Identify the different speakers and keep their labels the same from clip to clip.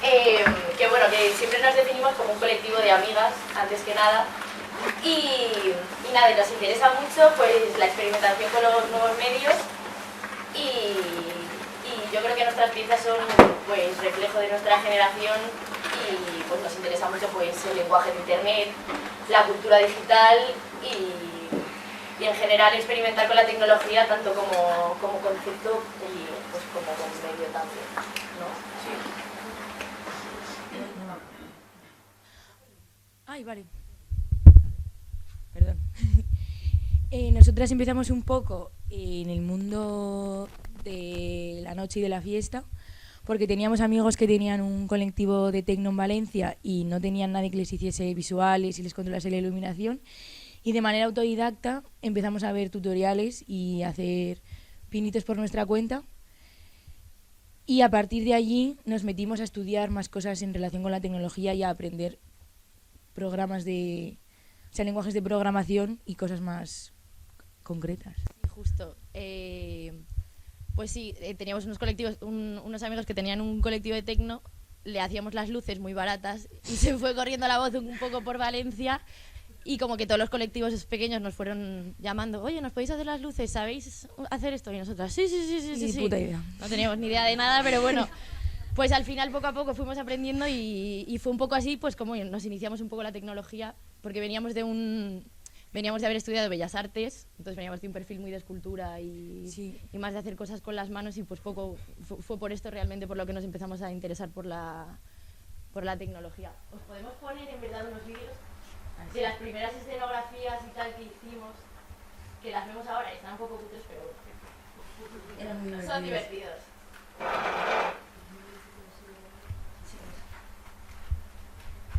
Speaker 1: que bueno, que siempre nos definimos como un colectivo de amigas, antes que nada, y nada, nos interesa mucho pues la experimentación con los nuevos medios y yo creo que nuestras piezas son pues reflejo de nuestra generación y pues nos interesa mucho pues el lenguaje de internet, la cultura digital y en general experimentar con la tecnología tanto como concepto y pues como medio también, ¿no? Sí.
Speaker 2: Ay, vale. Perdón. Nosotras empezamos un poco en el mundo de la noche y de la fiesta, porque teníamos amigos que tenían un colectivo de tecno en Valencia y no tenían nadie que les hiciese visuales y les controlase la iluminación. Y de manera autodidacta empezamos a ver tutoriales y a hacer pinitos por nuestra cuenta. Y a partir de allí nos metimos a estudiar más cosas en relación con la tecnología y a aprender lenguajes de programación y cosas más concretas.
Speaker 3: Sí, justo. Pues sí, teníamos unos amigos que tenían un colectivo de tecno, le hacíamos las luces muy baratas y se fue corriendo la voz un poco por Valencia y como que todos los colectivos pequeños nos fueron llamando, oye, ¿nos podéis hacer las luces? ¿Sabéis hacer esto? Y nosotras, sí.
Speaker 2: Puta idea.
Speaker 3: No teníamos ni idea de nada, pero bueno, pues al final poco a poco fuimos aprendiendo y fue un poco así, pues como nos iniciamos un poco la tecnología, porque veníamos de haber estudiado Bellas Artes, entonces veníamos de un perfil muy de escultura y más de hacer cosas con las manos y pues poco fue por esto realmente por lo que nos empezamos a interesar por la tecnología. ¿Os podemos poner en verdad unos vídeos de las primeras escenografías y tal que hicimos, que las vemos ahora y están un poco cutres, pero son divertidos?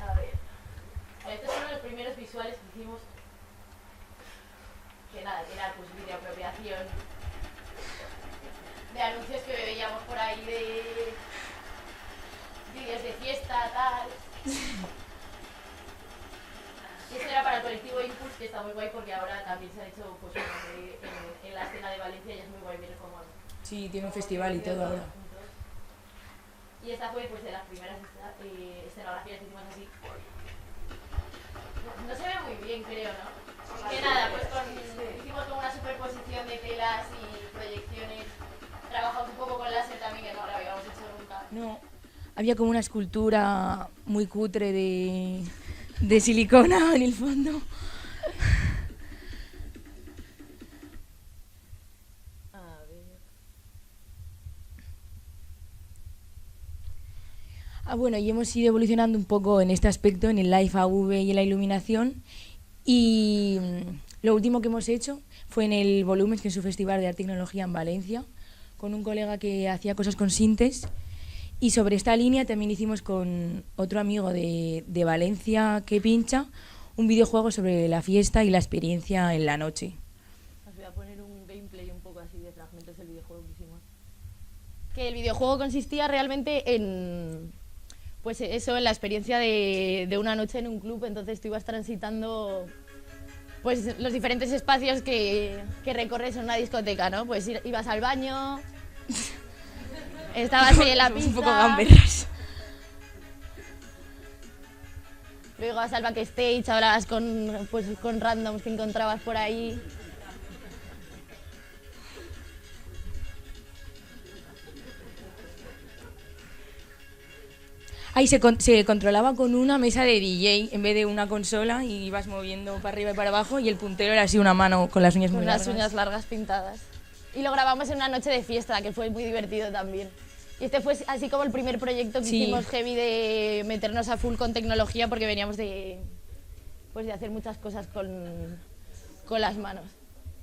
Speaker 3: A ver, estos son los primeros visuales que hicimos, que nada, que era pues videoapropiación de anuncios que veíamos por ahí de vídeos de fiesta, tal. Y esto era para el colectivo Impulse, que está muy guay porque ahora también se ha hecho pues, en la escena de Valencia y es muy guay ver cómo...
Speaker 2: Sí, tiene un festival y todo ahora.
Speaker 3: Y esta fue pues de las primeras escenografías que hicimos así. No se ve muy bien, creo, ¿no? Que nada, pues hicimos como una superposición de telas y proyecciones. Trabajamos un poco con láser también, que no lo habíamos hecho nunca.
Speaker 2: No, había como una escultura muy cutre de silicona en el fondo. Bueno, y hemos ido evolucionando un poco en este aspecto, en el Live AV y en la iluminación. Y lo último que hemos hecho fue en el Volumen, que es un festival de arte y tecnología en Valencia, con un colega que hacía cosas con sintes. Y sobre esta línea también hicimos con otro amigo de Valencia que pincha un videojuego sobre la fiesta y la experiencia en la noche.
Speaker 3: Os voy a poner un gameplay un poco así de fragmentos del videojuego que hicimos. Que el videojuego consistía realmente en... Pues eso, en la experiencia de una noche en un club, entonces tú ibas transitando pues los diferentes espacios que recorres en una discoteca, ¿no? Pues ibas al baño, estabas ahí en la pista,
Speaker 2: un poco gamberras.
Speaker 3: Luego ibas al backstage, hablabas con randoms que encontrabas por ahí.
Speaker 2: Ahí se controlaba con una mesa de DJ en vez de una consola y ibas moviendo para arriba y para abajo y el puntero era así una mano con las uñas muy largas.
Speaker 3: Con las uñas largas pintadas. Y lo grabamos en una noche de fiesta, que fue muy divertido también. Y este fue así como el primer proyecto que hicimos heavy de meternos a full con tecnología porque veníamos de hacer muchas cosas con las manos.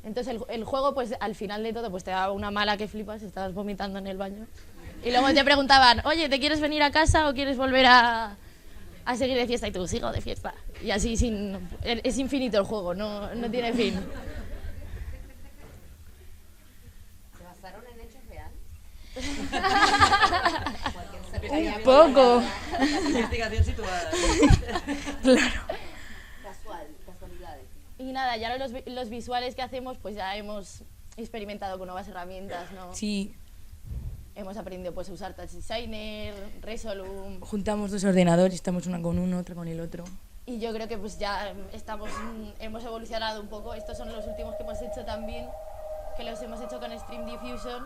Speaker 3: Entonces el juego, pues al final de todo, pues te daba una mala que flipas, estabas vomitando en el baño. Y luego te preguntaban, oye, ¿te quieres venir a casa o quieres volver a seguir de fiesta? Y tú, sigo de fiesta. Y así es infinito el juego, no tiene fin.
Speaker 4: ¿Se basaron en hechos reales?
Speaker 2: Un poco.
Speaker 5: Investigación situada.
Speaker 2: Claro.
Speaker 4: Casualidades.
Speaker 3: Y nada, ya los visuales que hacemos, pues ya hemos experimentado con nuevas herramientas, ¿no?
Speaker 2: Sí.
Speaker 3: hemos aprendido pues a usar Touch Designer, Resolum,
Speaker 2: Juntamos 2 ordenadores, estamos una con uno, otra con el otro.
Speaker 3: y yo creo que pues ya hemos evolucionado un poco. Estos son los últimos que hemos hecho también, que los hemos hecho con Stream Diffusion.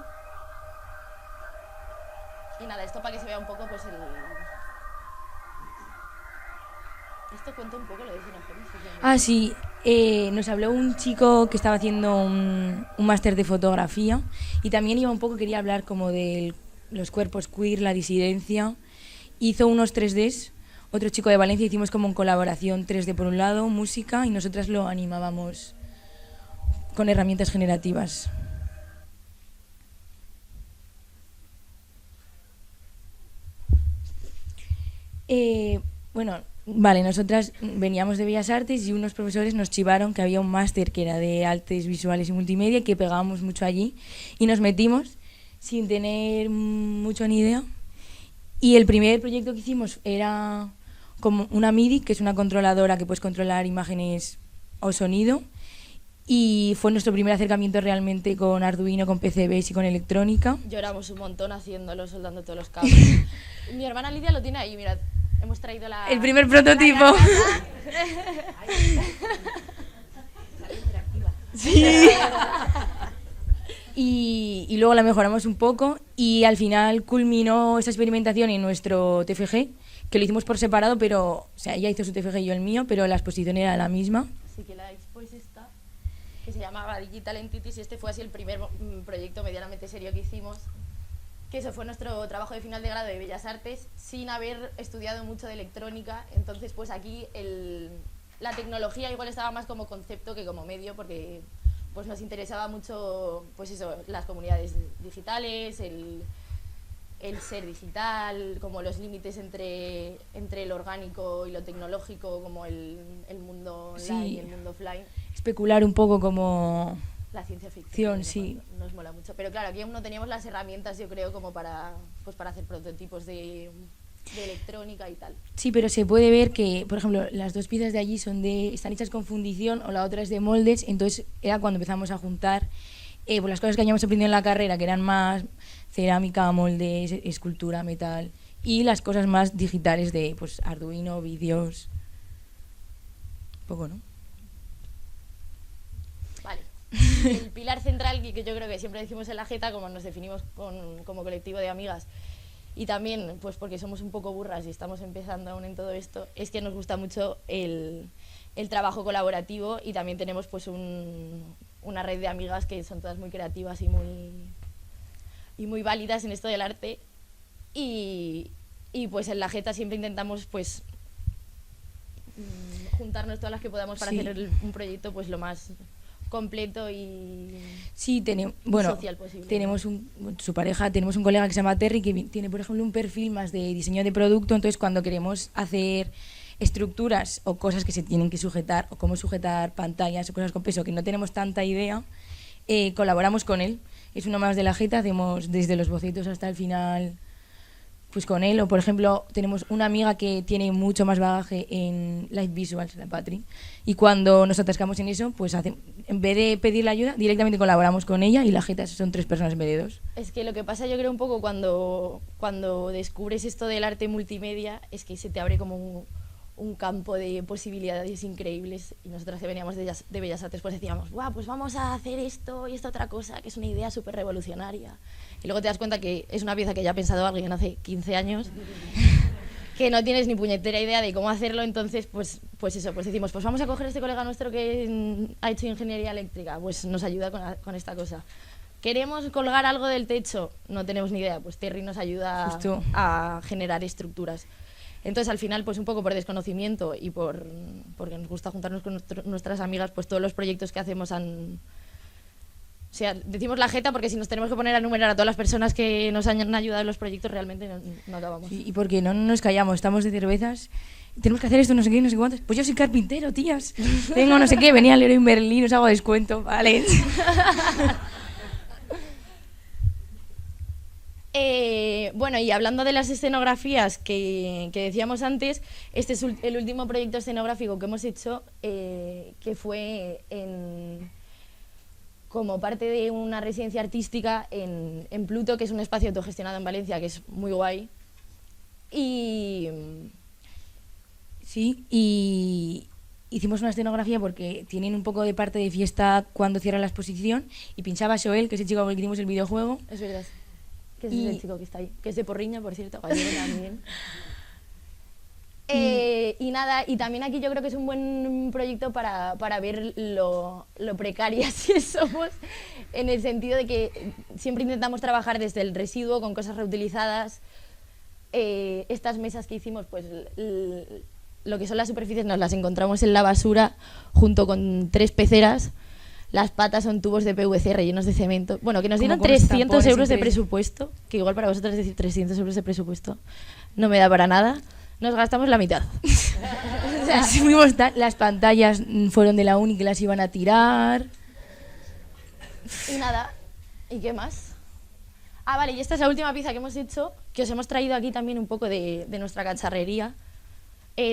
Speaker 3: Y nada, esto para que se vea un poco pues Esto cuenta un poco lo de Cinegénesis.
Speaker 2: Ah, sí, nos habló un chico que estaba haciendo un máster de fotografía y también iba un poco, quería hablar como de los cuerpos queer, la disidencia. Hizo unos 3Ds, otro chico de Valencia, hicimos como en colaboración 3D por un lado, música, y nosotras lo animábamos con herramientas generativas. Bueno, vale, nosotras veníamos de Bellas Artes y unos profesores nos chivaron que había un máster que era de artes visuales y multimedia, que pegábamos mucho allí, y nos metimos sin tener mucho ni idea. Y el primer proyecto que hicimos era como una MIDI, que es una controladora que puedes controlar imágenes o sonido, y fue nuestro primer acercamiento realmente con Arduino, con PCBs y con electrónica.
Speaker 3: Lloramos un montón haciéndolo, soldando todos los cables. Mi hermana Lidia lo tiene ahí, mirad. Hemos traído
Speaker 2: El primer prototipo. Sí. Y luego la mejoramos un poco y al final culminó esa experimentación en nuestro TFG, que lo hicimos por separado, pero, o sea, ella hizo su TFG y yo el mío, pero la exposición era la misma.
Speaker 3: Así que la expo es esta, que se llamaba Digital Entities, y este fue así el primer proyecto medianamente serio que hicimos. Que eso fue nuestro trabajo de final de grado de Bellas Artes, sin haber estudiado mucho de electrónica. Entonces, pues aquí la tecnología igual estaba más como concepto que como medio, porque pues nos interesaba mucho, pues eso, las comunidades digitales, el ser digital, como los límites entre el orgánico y lo tecnológico, como el mundo online y el mundo offline.
Speaker 2: Especular un poco como
Speaker 3: la ciencia ficción,
Speaker 2: sí.
Speaker 3: Nos mola mucho. Pero claro, aquí aún no teníamos las herramientas, yo creo, como para hacer prototipos de electrónica y tal.
Speaker 2: Sí, pero se puede ver que, por ejemplo, las dos piezas de allí están hechas con fundición, o la otra es de moldes. Entonces era cuando empezamos a juntar pues las cosas que habíamos aprendido en la carrera, que eran más cerámica, moldes, escultura, metal, y las cosas más digitales de pues Arduino, vídeos. Un poco, ¿no?
Speaker 3: Vale. El pilar central, que yo creo que siempre decimos en la Jeta, como nos definimos como colectivo de amigas, y también pues porque somos un poco burras y estamos empezando aún en todo esto, es que nos gusta mucho el trabajo colaborativo, y también tenemos pues una red de amigas que son todas muy creativas y muy válidas en esto del arte, y pues en la Jeta siempre intentamos pues juntarnos todas las que podamos para hacer un proyecto pues lo más completo y social posible.
Speaker 2: Tenemos su pareja, tenemos un colega que se llama Terry, que tiene, por ejemplo, un perfil más de diseño de producto. Entonces, cuando queremos hacer estructuras o cosas que se tienen que sujetar, o cómo sujetar pantallas o cosas con peso que no tenemos tanta idea, colaboramos con él. Es uno más de la Jeta, hacemos desde los bocetos hasta el final pues con él. O por ejemplo, tenemos una amiga que tiene mucho más bagaje en Light Visuals, la Patri, y cuando nos atascamos en eso, pues en vez de pedirle ayuda, directamente colaboramos con ella, y la Jeta son 3 personas en vez de 2.
Speaker 3: Es que lo que pasa, yo creo, un poco cuando descubres esto del arte multimedia, es que se te abre como un campo de posibilidades increíbles, y nosotras que veníamos de Bellas Artes pues decíamos, ¡guau! Pues vamos a hacer esto y esta otra cosa, que es una idea súper revolucionaria. Y luego te das cuenta que es una pieza que ya ha pensado alguien hace 15 años, que no tienes ni puñetera idea de cómo hacerlo. Entonces pues decimos, pues vamos a coger a este colega nuestro que ha hecho ingeniería eléctrica, pues nos ayuda con esta cosa. ¿Queremos colgar algo del techo? No tenemos ni idea, pues Terry nos ayuda
Speaker 2: Justo
Speaker 3: a generar estructuras. Entonces, al final, pues un poco por desconocimiento y porque nos gusta juntarnos con nuestras amigas, pues todos los proyectos que hacemos o sea, decimos la Jeta porque si nos tenemos que poner a enumerar a todas las personas que nos han ayudado en los proyectos, realmente no acabamos.
Speaker 2: Y porque no nos callamos, estamos de cervezas, tenemos que hacer esto, no sé qué, no sé cuántos. Pues yo soy carpintero, tías. Tengo no sé qué, venía al Leroy Merlin, os hago descuento, vale.
Speaker 3: Bueno, y hablando de las escenografías que decíamos antes, este es el último proyecto escenográfico que hemos hecho, que fue como parte de una residencia artística en Pluto, que es un espacio autogestionado en Valencia, que es muy guay. Y
Speaker 2: Sí, y hicimos una escenografía porque tienen un poco de parte de fiesta cuando cierra la exposición y pinchaba Joel, que es el chico con el que hicimos el videojuego.
Speaker 3: es verdad, que
Speaker 2: Y-
Speaker 3: es el chico que está ahí, que es de Porriña, por cierto, gallego también. Y nada, y también aquí yo creo que es un buen proyecto para ver lo precarias que somos, en el sentido de que siempre intentamos trabajar desde el residuo, con cosas reutilizadas. Estas mesas que hicimos, pues lo que son las superficies nos las encontramos en la basura junto con 3 peceras. Las patas son tubos de PVC rellenos de cemento. Bueno, que nos dieron
Speaker 2: Como con los
Speaker 3: 300
Speaker 2: tampones
Speaker 3: euros de
Speaker 2: increíbles.
Speaker 3: presupuesto, que igual para vosotros decir 300 euros de presupuesto no me da para nada. Nos gastamos la mitad.
Speaker 2: O sea, las pantallas fueron de la uni que las iban a tirar.
Speaker 3: Y nada, ¿y qué más? Ah, vale, y esta es la última pieza que hemos hecho, que os hemos traído aquí también un poco de nuestra cacharrería.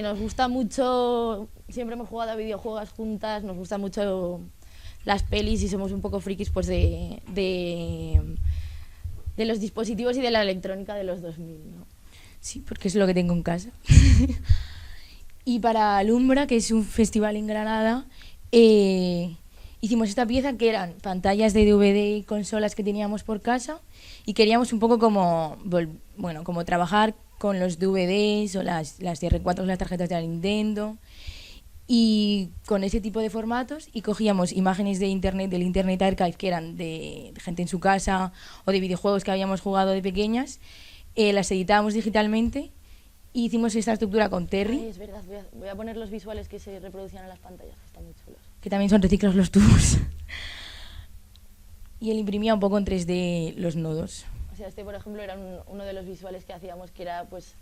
Speaker 3: Nos gusta mucho, siempre hemos jugado a videojuegos juntas, nos gusta mucho las pelis y somos un poco frikis pues de los dispositivos y de la electrónica de los 2000, ¿no?
Speaker 2: Sí, porque es lo que tengo en casa. Y para Alumbra, que es un festival en Granada, hicimos esta pieza que eran pantallas de DVD y consolas que teníamos por casa y queríamos un poco como, como trabajar con los DVDs o las DR4, las tarjetas de la Nintendo, y con ese tipo de formatos, y cogíamos imágenes de internet, del Internet Archive, que eran de gente en su casa o de videojuegos que habíamos jugado de pequeñas, las editábamos digitalmente y hicimos esta estructura con Terry,
Speaker 3: Ay, es verdad, voy a poner los visuales que se reproducían en las pantallas, que están muy chulos.
Speaker 2: que también son reciclados los tubos. Y él imprimía un poco en 3D los nodos.
Speaker 3: O sea, este, por ejemplo, era uno de los visuales que hacíamos, que era, pues...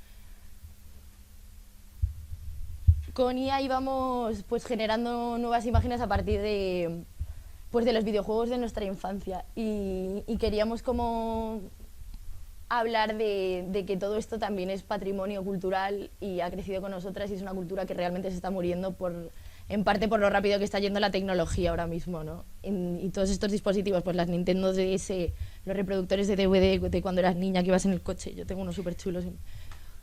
Speaker 3: Con IA íbamos, pues, generando nuevas imágenes a partir de, pues, de los videojuegos de nuestra infancia. Y queríamos como hablar de que todo esto también es patrimonio cultural y ha crecido con nosotras y es una cultura que realmente se está muriendo en parte por lo rápido que está yendo la tecnología ahora mismo, ¿no? Y todos estos dispositivos, pues las Nintendo DS, los reproductores de DVD de cuando eras niña que ibas en el coche, yo tengo unos súper chulos,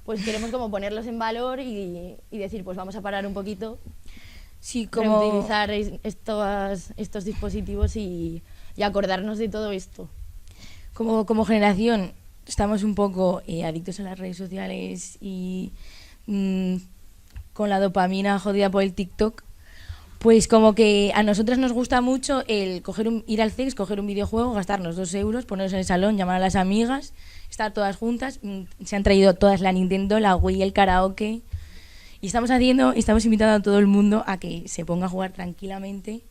Speaker 3: pues queremos como ponerlos en valor y decir, pues vamos a parar un poquito,
Speaker 2: Sí, como
Speaker 3: reutilizar estos dispositivos y acordarnos de todo esto.
Speaker 2: como generación estamos un poco adictos a las redes sociales y con la dopamina jodida por el TikTok, pues como que a nosotras nos gusta mucho el ir al CEX, coger un videojuego, gastarnos 2 euros, ponernos en el salón, llamar a las amigas, estar todas juntas. Se han traído todas la Nintendo, la Wii, el karaoke, y estamos invitando a todo el mundo a que se ponga a jugar tranquilamente,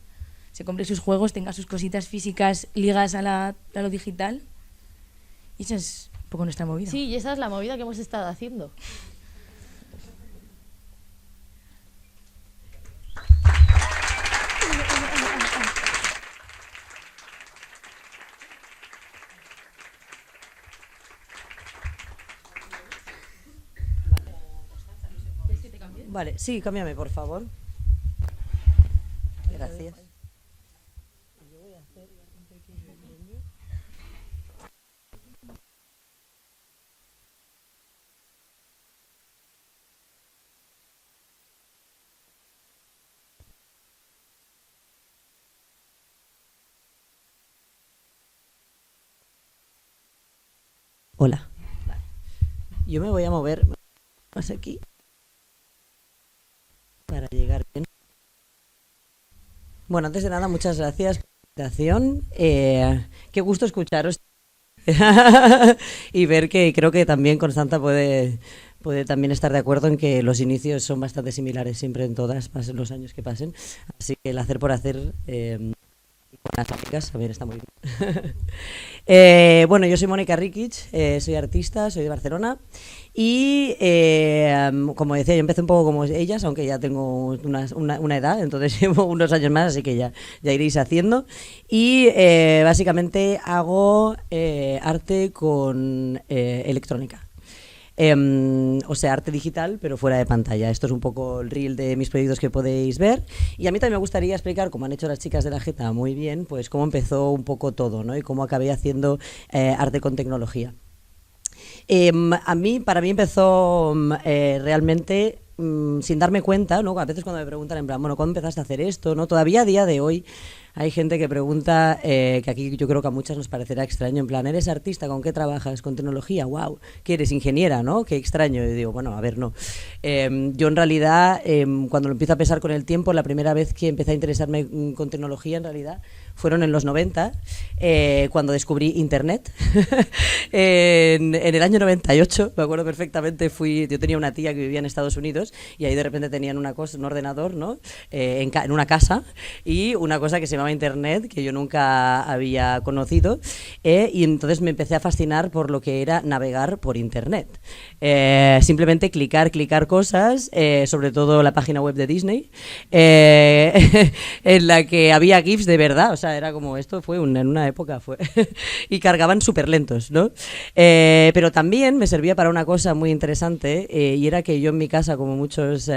Speaker 2: se compre sus juegos, tenga sus cositas físicas ligadas a lo digital. Y esa es un poco nuestra movida.
Speaker 3: Sí, y esa es la movida que hemos estado haciendo.
Speaker 5: Vale, sí, cámbiame, por favor. Gracias. Hola. Yo me voy a mover más aquí para llegar bien. Bueno, antes de nada, muchas gracias por la invitación. Qué gusto escucharos y ver que creo que también Constanza puede también estar de acuerdo en que los inicios son bastante similares siempre en todas, pasen los años que pasen. Así que el hacer por hacer con las amigas también está muy bien. Bueno, yo soy Mónica Rikic, soy artista, soy de Barcelona y como decía, yo empecé un poco como ellas, aunque ya tengo una edad, entonces llevo unos años más, así que ya iréis haciendo. Y básicamente hago arte con electrónica. o sea, arte digital, pero fuera de pantalla. Esto es un poco el reel de mis proyectos que podéis ver. Y a mí también me gustaría explicar, como han hecho las chicas de la Jeta muy bien, pues cómo empezó un poco todo, ¿no? Y cómo acabé haciendo arte con tecnología. Para mí empezó realmente sin darme cuenta, ¿no? A veces cuando me preguntan en plan, bueno, ¿cuándo empezaste a hacer esto? ¿No? Todavía a día de hoy hay gente que pregunta, que aquí yo creo que a muchas nos parecerá extraño, en plan, ¿eres artista? ¿Con qué trabajas? ¿Con tecnología? ¡Wow! ¿Qué eres? ¿Ingeniera? ¿No? ¡Qué extraño! Y digo, bueno, a ver, no. Yo en realidad, cuando lo empiezo a pensar con el tiempo, la primera vez que empecé a interesarme con tecnología, en realidad, fueron en los 90, cuando descubrí Internet. en el año 98, me acuerdo perfectamente, yo tenía una tía que vivía en Estados Unidos y ahí de repente tenían un ordenador, ¿no? En una casa, y una cosa que se llamaba Internet, que yo nunca había conocido, y entonces me empecé a fascinar por lo que era navegar por Internet. Simplemente clicar cosas, sobre todo la página web de Disney, en la que había GIFs de verdad, o sea, era como, esto fue en una época, y cargaban súper lentos, ¿no? Pero también me servía para una cosa muy interesante, y era que yo en mi casa, como muchas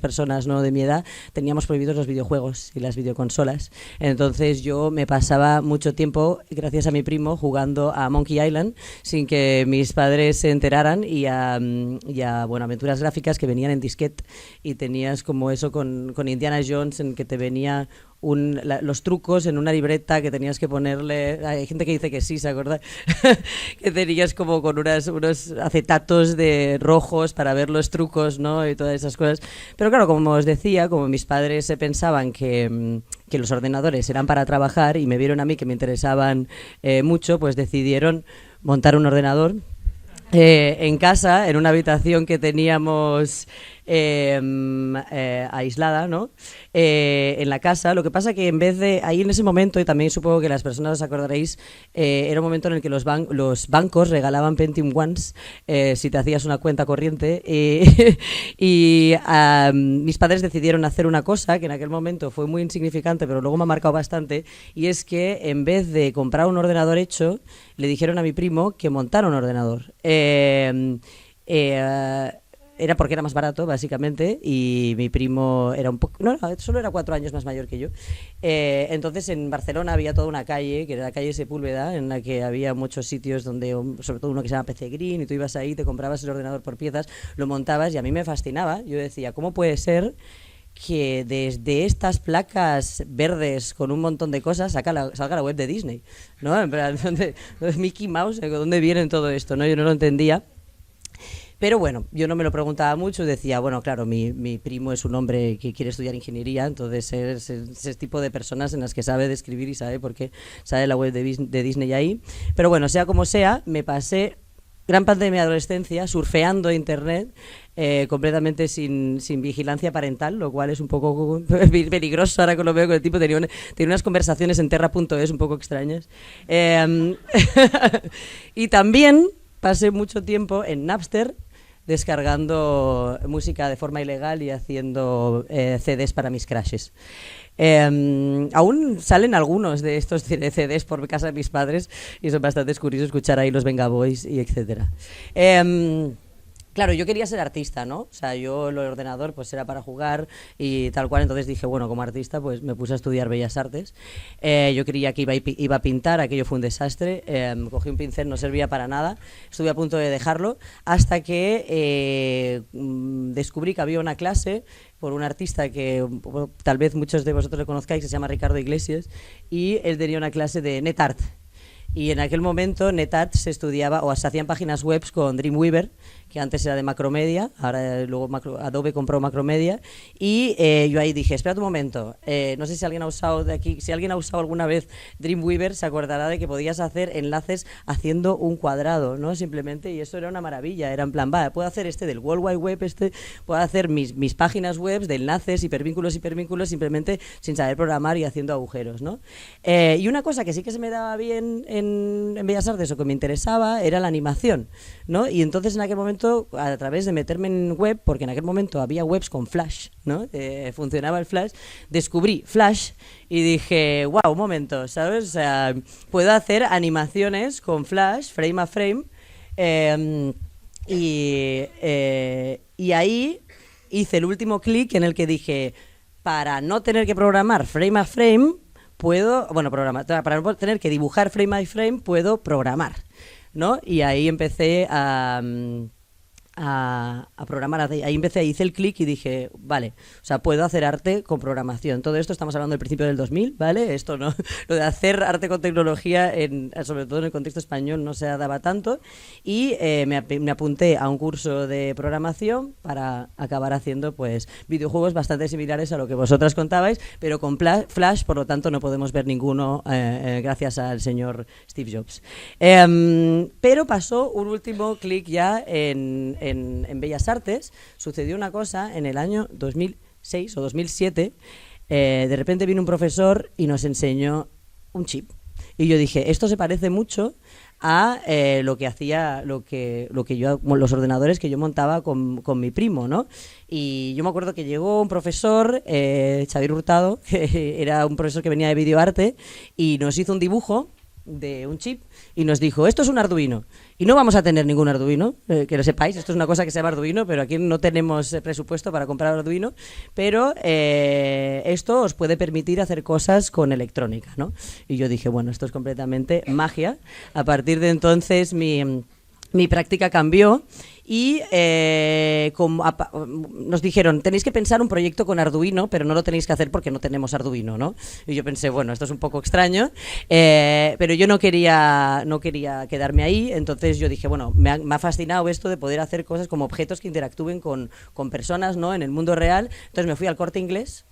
Speaker 5: personas, ¿no?, de mi edad, teníamos prohibidos los videojuegos y las videoconsolas. Entonces yo me pasaba mucho tiempo, gracias a mi primo, jugando a Monkey Island sin que mis padres se enteraran, y a aventuras gráficas que venían en disquete, y tenías como eso con Indiana Jones, en que te venía los trucos en una libreta que tenías que ponerle. Hay gente que dice que sí, ¿se acuerda? Que tenías como con unos acetatos de rojos para ver los trucos, ¿no? Y todas esas cosas. Pero claro, como os decía, como mis padres se pensaban que los ordenadores eran para trabajar y me vieron a mí que me interesaban mucho, pues decidieron montar un ordenador en casa, en una habitación que teníamos aislada, ¿no? En la casa. Lo que pasa que en vez de ahí, en ese momento, y también supongo que las personas os acordaréis, era un momento en el que los bancos regalaban Pentium Ones si te hacías una cuenta corriente, y mis padres decidieron hacer una cosa que en aquel momento fue muy insignificante, pero luego me ha marcado bastante, y es que en vez de comprar un ordenador hecho, le dijeron a mi primo que montara un ordenador. Era porque era más barato, básicamente, y mi primo era solo era 4 años más mayor que yo. Entonces en Barcelona había toda una calle, que era la calle Sepúlveda, en la que había muchos sitios donde, sobre todo uno que se llama PC Green, y tú ibas ahí, te comprabas el ordenador por piezas, lo montabas, y a mí me fascinaba. Yo decía, ¿cómo puede ser que desde estas placas verdes con un montón de cosas salga la web de Disney, ¿no? En plan, ¿dónde Mickey Mouse? ¿Dónde viene todo esto? ¿No? Yo no lo entendía. Pero bueno, yo no me lo preguntaba mucho, decía, bueno, claro, mi primo es un hombre que quiere estudiar ingeniería, entonces es ese tipo de personas en las que sabe de escribir y sabe por qué sale la web de Disney ahí. Pero bueno, sea como sea, me pasé gran parte de mi adolescencia surfeando Internet, completamente sin vigilancia parental, lo cual es un poco peligroso. Ahora que lo veo, con el tipo tenía unas conversaciones en terra.es un poco extrañas. Y también pasé mucho tiempo en Napster, descargando música de forma ilegal y haciendo CDs para mis crashes. Aún salen algunos de estos CDs por casa de mis padres, y son bastante curiosos escuchar ahí los Venga Boys y etcétera. Claro, yo quería ser artista, ¿no? O sea, yo el ordenador pues era para jugar y tal cual, entonces dije, bueno, como artista pues me puse a estudiar Bellas Artes. Yo creía que iba a pintar, aquello fue un desastre, cogí un pincel, no servía para nada, estuve a punto de dejarlo, hasta que descubrí que había una clase por un artista que tal vez muchos de vosotros le conozcáis, que se llama Ricardo Iglesias, y él tenía una clase de NetArt. Y en aquel momento NetArt se estudiaba, o se hacían páginas web con Dreamweaver, que antes era de Macromedia, ahora luego Adobe compró Macromedia, y yo ahí dije, espera un momento, no sé si alguien ha usado de aquí, si alguien ha usado alguna vez Dreamweaver, se acordará de que podías hacer enlaces haciendo un cuadrado, ¿no? Simplemente, y eso era una maravilla, era en plan, puedo hacer del World Wide Web, puedo hacer mis páginas web de enlaces, hipervínculos, simplemente sin saber programar y haciendo agujeros, ¿no? Y una cosa que sí que se me daba bien en Bellas Artes, o que me interesaba, era la animación, ¿no? Y entonces en aquel momento, a través de meterme en web, porque en aquel momento había webs con Flash, ¿no? Funcionaba el Flash, descubrí Flash y dije, wow, un momento, ¿sabes? O sea, puedo hacer animaciones con Flash, frame a frame, Y ahí hice el último clic en el que dije, para no tener que programar frame a frame, puedo, bueno, para no tener que dibujar frame a frame, puedo programar, ¿no? Y ahí empecé a programar, ahí hice el clic y dije, vale, o sea, puedo hacer arte con programación. Todo esto estamos hablando del principio del 2000, ¿vale? Esto no, lo de hacer arte con tecnología, sobre todo en el contexto español, no se daba tanto, y me apunté a un curso de programación para acabar haciendo, pues, videojuegos bastante similares a lo que vosotras contabais, pero con Flash, por lo tanto no podemos ver ninguno gracias al señor Steve Jobs. Pero pasó un último clic ya en Bellas Artes. Sucedió una cosa en el año 2006 o 2007. De repente vino un profesor y nos enseñó un chip. Y yo dije, esto se parece mucho a lo que hacía, lo que yo, los ordenadores que yo montaba con mi primo, ¿no? Y yo me acuerdo que llegó un profesor, Xavier Hurtado, que era un profesor que venía de videoarte, y nos hizo un dibujo de un chip y nos dijo, esto es un Arduino y no vamos a tener ningún Arduino, que lo sepáis, esto es una cosa que se llama Arduino, pero aquí no tenemos presupuesto para comprar Arduino, pero esto os puede permitir hacer cosas con electrónica, ¿no? Y yo dije, bueno, esto es completamente magia. A partir de entonces mi práctica cambió y nos dijeron, tenéis que pensar un proyecto con Arduino, pero no lo tenéis que hacer porque no tenemos Arduino, ¿no? Y yo pensé, bueno, esto es un poco extraño, pero yo no quería quedarme ahí, entonces yo dije, bueno, me ha fascinado esto de poder hacer cosas como objetos que interactúen con personas, ¿no? En el mundo real. Entonces me fui al Corte Inglés,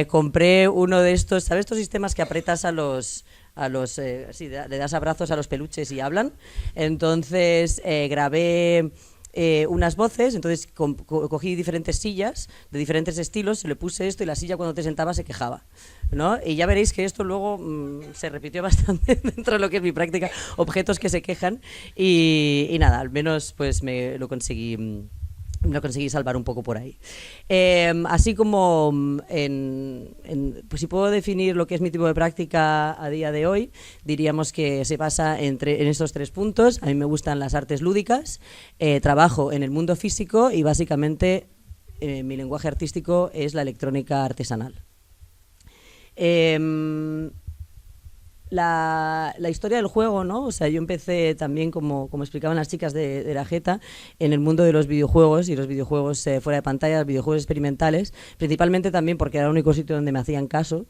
Speaker 5: compré uno de estos, ¿sabes? Estos sistemas que apretas sí, le das abrazos a los peluches y hablan. Entonces grabé unas voces, entonces cogí diferentes sillas de diferentes estilos, le puse esto y la silla cuando te sentabas se quejaba, ¿no? Y ya veréis que esto luego se repitió bastante dentro de lo que es mi práctica, objetos que se quejan y nada, al menos pues lo conseguí salvar un poco por ahí. Así como, pues si puedo definir lo que es mi tipo de práctica a día de hoy, diríamos que se basa en estos 3 puntos. A mí me gustan las artes lúdicas, trabajo en el mundo físico y básicamente mi lenguaje artístico es la electrónica artesanal. La historia del juego, ¿no? O sea, yo empecé también, como explicaban las chicas de la Jeta, en el mundo de los videojuegos y los videojuegos fuera de pantalla, videojuegos experimentales, principalmente también porque era el único sitio donde me hacían caso,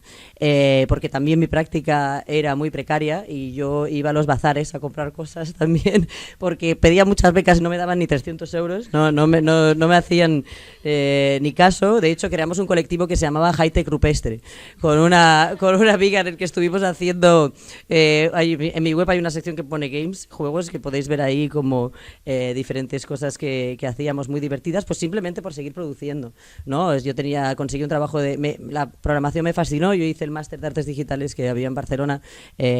Speaker 5: porque también mi práctica era muy precaria y yo iba a los bazares a comprar cosas también, porque pedía muchas becas y no me daban ni 300 euros, no me hacían ni caso. De hecho, creamos un colectivo que se llamaba High Tech Rupestre, con una amiga en el que estuvimos haciendo. En mi web hay una sección que pone games, juegos, que podéis ver ahí como diferentes cosas que hacíamos muy divertidas, pues simplemente por seguir produciendo, ¿no? Yo conseguí un trabajo la programación me fascinó, yo hice el máster de artes digitales que había en Barcelona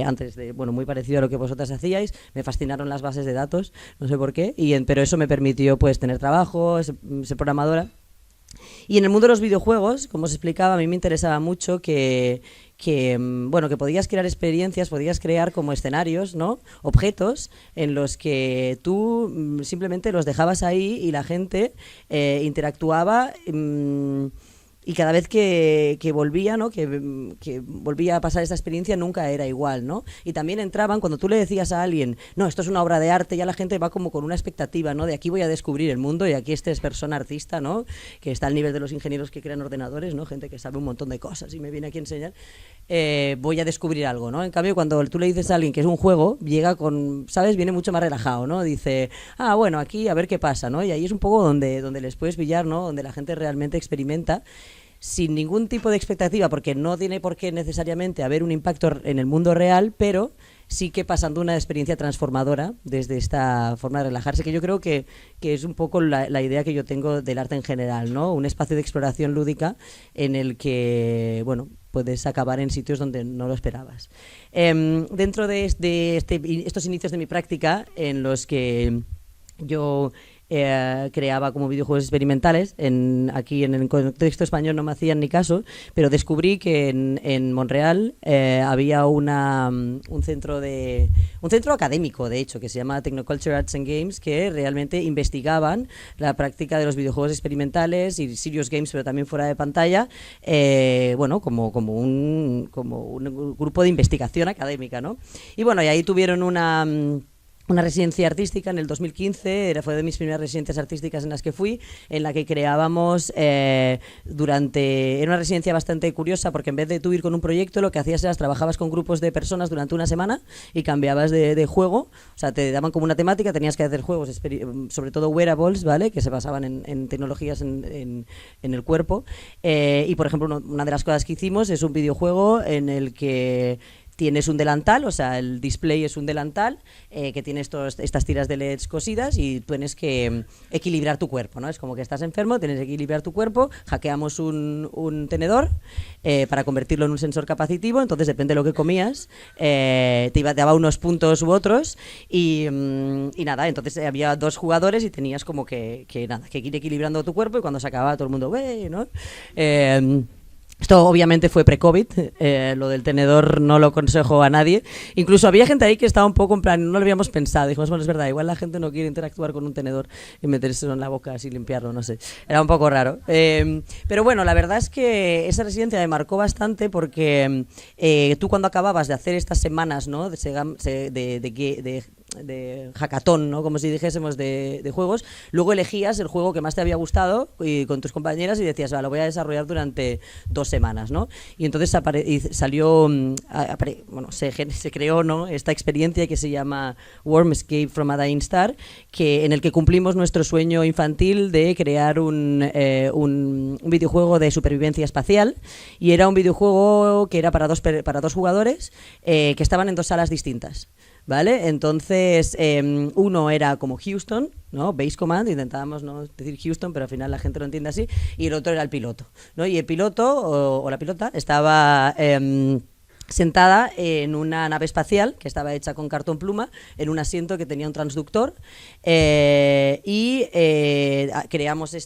Speaker 5: antes de, bueno, muy parecido a lo que vosotras hacíais, me fascinaron las bases de datos, no sé por qué, pero eso me permitió pues tener trabajo, ser programadora. Y en el mundo de los videojuegos, como os explicaba, a mí me interesaba mucho que podías crear experiencias, podías crear como escenarios, ¿no? Objetos en los que tú simplemente los dejabas ahí y la gente interactuaba. Y cada vez que volvía, ¿no? que volvía a pasar esta experiencia, nunca era igual, ¿no? Y también entraban, cuando tú le decías a alguien, no, esto es una obra de arte, ya la gente va como con una expectativa, ¿no? De aquí voy a descubrir el mundo y aquí es persona artista, ¿no? Que está al nivel de los ingenieros que crean ordenadores, ¿no? Gente que sabe un montón de cosas y me viene aquí a enseñar. Voy a descubrir algo, ¿no? En cambio, cuando tú le dices a alguien que es un juego, llega con, ¿sabes? Viene mucho más relajado, ¿no? Dice, bueno, aquí a ver qué pasa, ¿no? Y ahí es un poco donde les puedes pillar, ¿no? Donde la gente realmente experimenta sin ningún tipo de expectativa, porque no tiene por qué necesariamente haber un impacto en el mundo real, pero sí que pasando una experiencia transformadora desde esta forma de relajarse, que yo creo que es un poco la idea que yo tengo del arte en general, ¿no? Un espacio de exploración lúdica en el que, bueno, puedes acabar en sitios donde no lo esperabas. Dentro de estos inicios de mi práctica, en los que yo creaba como videojuegos experimentales. Aquí en el contexto español no me hacían ni caso, pero descubrí que en Montreal había un centro académico, de hecho, que se llama Technoculture Arts and Games, que realmente investigaban la práctica de los videojuegos experimentales y serious games, pero también fuera de pantalla, como un grupo de investigación académica, ¿no? Y bueno, y ahí tuvieron una residencia artística en el 2015, fue de mis primeras residencias artísticas en las que fui, en la que creábamos era una residencia bastante curiosa, porque en vez de tú ir con un proyecto, lo que hacías era trabajabas con grupos de personas durante una semana y cambiabas de juego, o sea, te daban como una temática, tenías que hacer juegos, sobre todo wearables, ¿vale?, que se basaban en tecnologías en el cuerpo, y por ejemplo, una de las cosas que hicimos es un videojuego en el que tienes un delantal, o sea, el display es un delantal que tiene estas tiras de LEDs cosidas y tienes que equilibrar tu cuerpo, ¿no? Es como que estás enfermo, tienes que equilibrar tu cuerpo, hackeamos un tenedor para convertirlo en un sensor capacitivo, entonces depende de lo que comías, te daba unos puntos u otros y nada, entonces había 2 jugadores y tenías como que ir equilibrando tu cuerpo y cuando se acababa todo el mundo, ¡wey!, ¿no? Esto obviamente fue pre-COVID, lo del tenedor no lo aconsejo a nadie. Incluso había gente ahí que estaba un poco en plan, no lo habíamos pensado. Dijimos, bueno, es verdad, igual la gente no quiere interactuar con un tenedor y metérselo en la boca así, limpiarlo, no sé. Era un poco raro. Pero bueno, la verdad es que esa residencia me marcó bastante porque tú cuando acababas de hacer estas semanas, ¿no?, de hackathon, ¿no?, como si dijésemos de juegos, luego elegías el juego que más te había gustado y con tus compañeras y decías, lo voy a desarrollar durante 2 semanas, ¿no? Y entonces salió, se creó, ¿no?, esta experiencia que se llama Warm Escape from a Dying Star, en el que cumplimos nuestro sueño infantil de crear un videojuego de supervivencia espacial, y era un videojuego que era para dos jugadores que estaban en 2 salas distintas, ¿vale? Entonces, uno era como Houston, ¿no?, Base Command, intentábamos no decir Houston, pero al final la gente lo entiende así, y el otro era el piloto, ¿no? Y el piloto o la pilota estaba sentada en una nave espacial que estaba hecha con cartón pluma, en un asiento que tenía un transductor, y creamos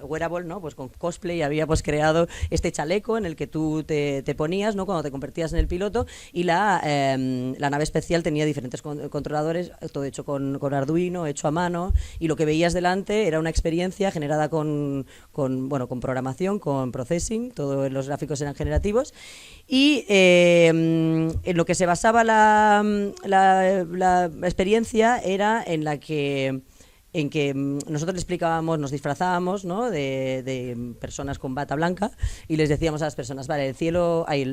Speaker 5: wearable, ¿no?, pues con cosplay habíamos creado este chaleco en el que tú te ponías, ¿no?, cuando te convertías en el piloto, y la nave espacial tenía diferentes controladores, todo hecho con Arduino, hecho a mano, y lo que veías delante era una experiencia generada con programación, con processing, todos los gráficos eran generativos, y en lo que se basaba la experiencia era en que nosotros le explicábamos, nos disfrazábamos, ¿no?, de personas con bata blanca y les decíamos a las personas, vale,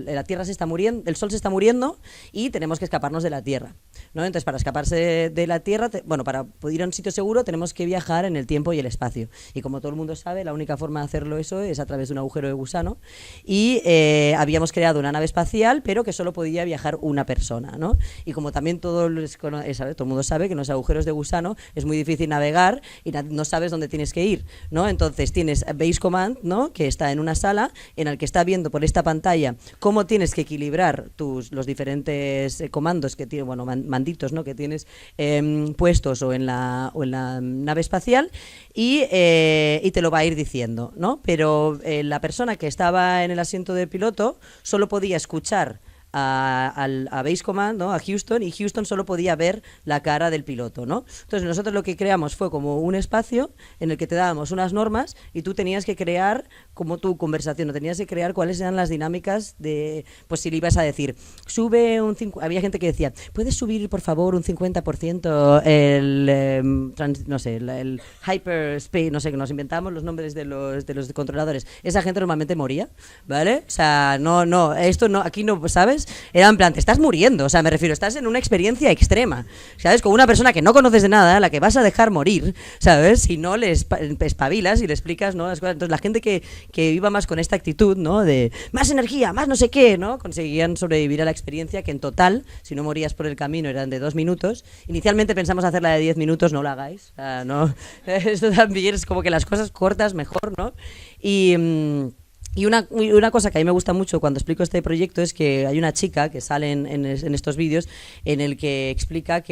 Speaker 5: la Tierra se está muriendo, el Sol se está muriendo y tenemos que escaparnos de la Tierra, ¿no? Entonces, para escaparse de la Tierra, para poder ir a un sitio seguro tenemos que viajar en el tiempo y el espacio. Y como todo el mundo sabe, la única forma de hacerlo eso es a través de un agujero de gusano. Y habíamos creado una nave espacial, pero que solo podía viajar una persona, ¿no? Y como también todo el mundo sabe que en los agujeros de gusano es muy difícil navegar y no sabes dónde tienes que ir, ¿no? Entonces tienes Base Command, ¿no?, que está en una sala en la que está viendo por esta pantalla cómo tienes que equilibrar los diferentes comandos que tiene, manditos, ¿no?, que tienes puestos o en la nave espacial, y te lo va a ir diciendo, ¿no? Pero la persona que estaba en el asiento de piloto solo podía escuchar a Base Command, ¿no?, a Houston, y Houston solo podía ver la cara del piloto, ¿no? Entonces nosotros lo que creamos fue como un espacio en el que te dábamos unas normas y tú tenías que crear como tu conversación, no tenías que crear cuáles eran las dinámicas de, pues si le ibas a decir, había gente que decía, ¿puedes subir por favor un 50% el hyperspace, no sé, que nos inventábamos los nombres de los controladores? Esa gente normalmente moría, ¿vale? O sea, esto no, aquí no, ¿sabes? Era en plan, te estás muriendo, o sea, me refiero, estás en una experiencia extrema, ¿sabes? Con una persona que no conoces de nada, a la que vas a dejar morir, ¿sabes? Si no le espabilas y le explicas, ¿no?, las cosas. Entonces la gente que iba más con esta actitud, ¿no?, de más energía, más no sé qué, ¿no?, conseguían sobrevivir a la experiencia, que en total, si no morías por el camino, eran de 2 minutos. Inicialmente pensamos hacerla de 10 minutos, no la hagáis, o sea, no, esto también es como que las cosas cortas mejor, ¿no? Y una cosa que a mí me gusta mucho cuando explico este proyecto es que hay una chica que sale en estos vídeos en el que explica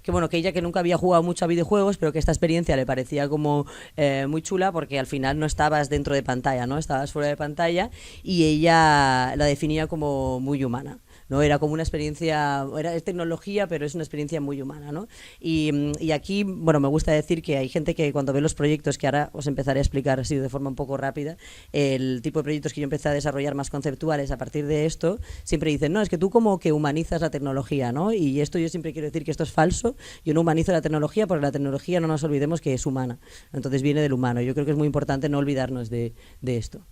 Speaker 5: bueno, que ella que nunca había jugado mucho a videojuegos, pero que esta experiencia le parecía como muy chula porque al final no estabas dentro de pantalla, ¿no? Estabas fuera de pantalla y ella la definía como muy humana. ¿No? Era como una experiencia, es tecnología, pero es una experiencia muy humana, ¿no? Y aquí, bueno, me gusta decir que hay gente que cuando ve los proyectos, que ahora os empezaré a explicar así de forma un poco rápida, el tipo de proyectos que yo empecé a desarrollar más conceptuales a partir de esto, siempre dicen, no, es que tú como que humanizas la tecnología, ¿no? Y esto yo siempre quiero decir que esto es falso, yo no humanizo la tecnología porque la tecnología no nos olvidemos que es humana, entonces viene del humano, yo creo que es muy importante no olvidarnos de esto.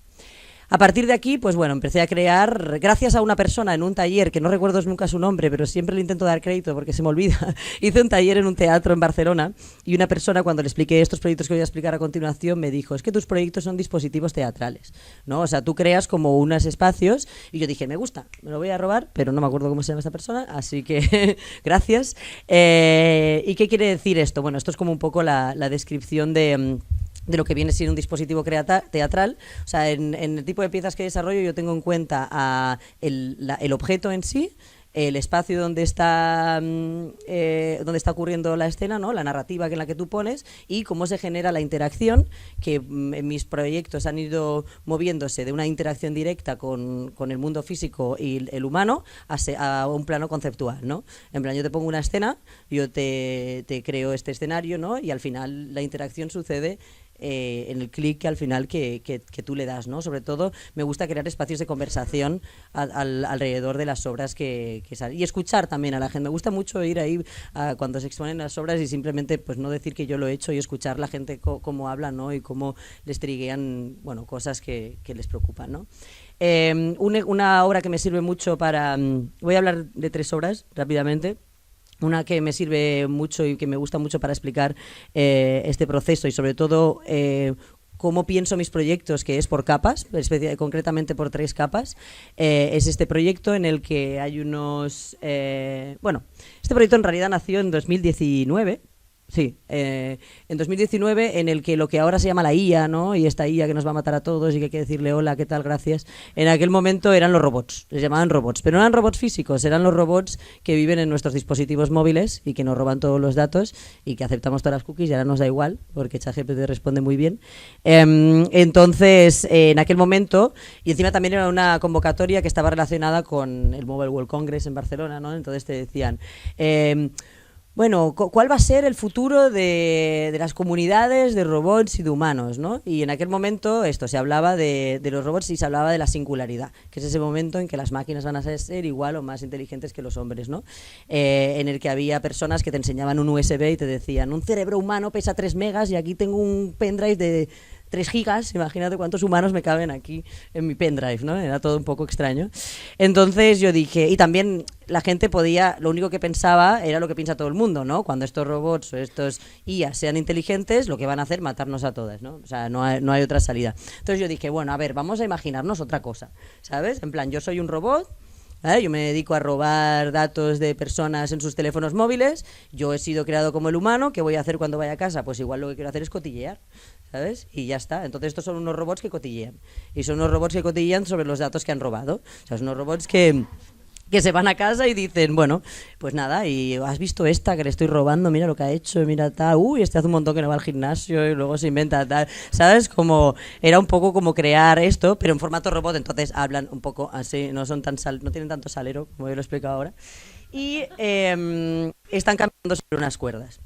Speaker 5: A partir de aquí, pues bueno, empecé a crear, gracias a una persona en un taller, que no recuerdo nunca su nombre, pero siempre le intento dar crédito porque se me olvida, hice un taller en un teatro en Barcelona y una persona cuando le expliqué estos proyectos que voy a explicar a continuación me dijo, es que tus proyectos son dispositivos teatrales, ¿no? O sea, tú creas como unos espacios y yo dije, me gusta, me lo voy a robar, pero no me acuerdo cómo se llama esta persona, así que gracias. ¿Y qué quiere decir esto? Bueno, esto es como un poco la descripción de lo que viene siendo un dispositivo teatral. O sea, en el tipo de piezas que desarrollo yo tengo en cuenta el objeto en sí, el espacio donde está ocurriendo la escena, ¿no? La narrativa en la que tú pones y cómo se genera la interacción, que en mis proyectos han ido moviéndose de una interacción directa con el mundo físico y el humano a un plano conceptual, ¿no? En plan, yo te pongo una escena, yo te creo este escenario, ¿no? Y al final la interacción sucede en el clic que al final que tú le das, ¿no? Sobre todo me gusta crear espacios de conversación alrededor de las obras que salen y escuchar también a la gente. Me gusta mucho ir ahí cuando se exponen las obras y simplemente pues no decir que yo lo he hecho y escuchar la gente cómo habla, ¿no? Y cómo les triguean, bueno, cosas que les preocupan, ¿no? Una obra que me sirve mucho para... voy a hablar de 3 obras rápidamente. Una que me sirve mucho y que me gusta mucho para explicar este proceso y sobre todo cómo pienso mis proyectos, que es por capas, concretamente por 3 capas. Es este proyecto en el que hay unos... bueno, este proyecto en realidad nació en 2019. Sí, en 2019, en el que lo que ahora se llama la IA, ¿no? Y esta IA que nos va a matar a todos y que hay que decirle hola, ¿qué tal? Gracias. En aquel momento eran los robots, les llamaban robots, pero no eran robots físicos, eran los robots que viven en nuestros dispositivos móviles y que nos roban todos los datos y que aceptamos todas las cookies y ahora nos da igual, porque ChatGPT responde muy bien. Entonces, en aquel momento, y encima también era una convocatoria que estaba relacionada con el Mobile World Congress en Barcelona, ¿no? Entonces te decían... bueno, ¿cuál va a ser el futuro de las comunidades de robots y de humanos, ¿no? Y en aquel momento se hablaba de los robots y se hablaba de la singularidad, que es ese momento en que las máquinas van a ser igual o más inteligentes que los hombres, ¿no? En el que había personas que te enseñaban un USB y te decían, un cerebro humano pesa 3 megas y aquí tengo un pendrive de 3 gigas, imagínate cuántos humanos me caben aquí en mi pendrive, ¿no? Era todo un poco extraño. Entonces yo dije, y también la gente podía, lo único que pensaba era lo que piensa todo el mundo, ¿no? Cuando estos robots o estos IA sean inteligentes, lo que van a hacer es matarnos a todas, ¿no? O sea, no hay otra salida. Entonces yo dije, bueno, a ver, vamos a imaginarnos otra cosa, ¿sabes? En plan, yo soy un robot, ¿vale? Yo me dedico a robar datos de personas en sus teléfonos móviles, yo he sido creado como el humano, ¿qué voy a hacer cuando vaya a casa? Pues igual lo que quiero hacer es cotillear, ¿sabes? Y ya está. Entonces estos son unos robots que cotillean. Y son unos robots que cotillean sobre los datos que han robado. O sea, son unos robots que se van a casa y dicen, bueno, pues nada, y has visto esta que le estoy robando, mira lo que ha hecho, mira tal, este hace un montón que no va al gimnasio y luego se inventa tal, ¿sabes? Como era un poco como crear esto, pero en formato robot, entonces hablan un poco así, no tienen tanto salero, como yo lo explico ahora, y están caminando sobre unas cuerdas.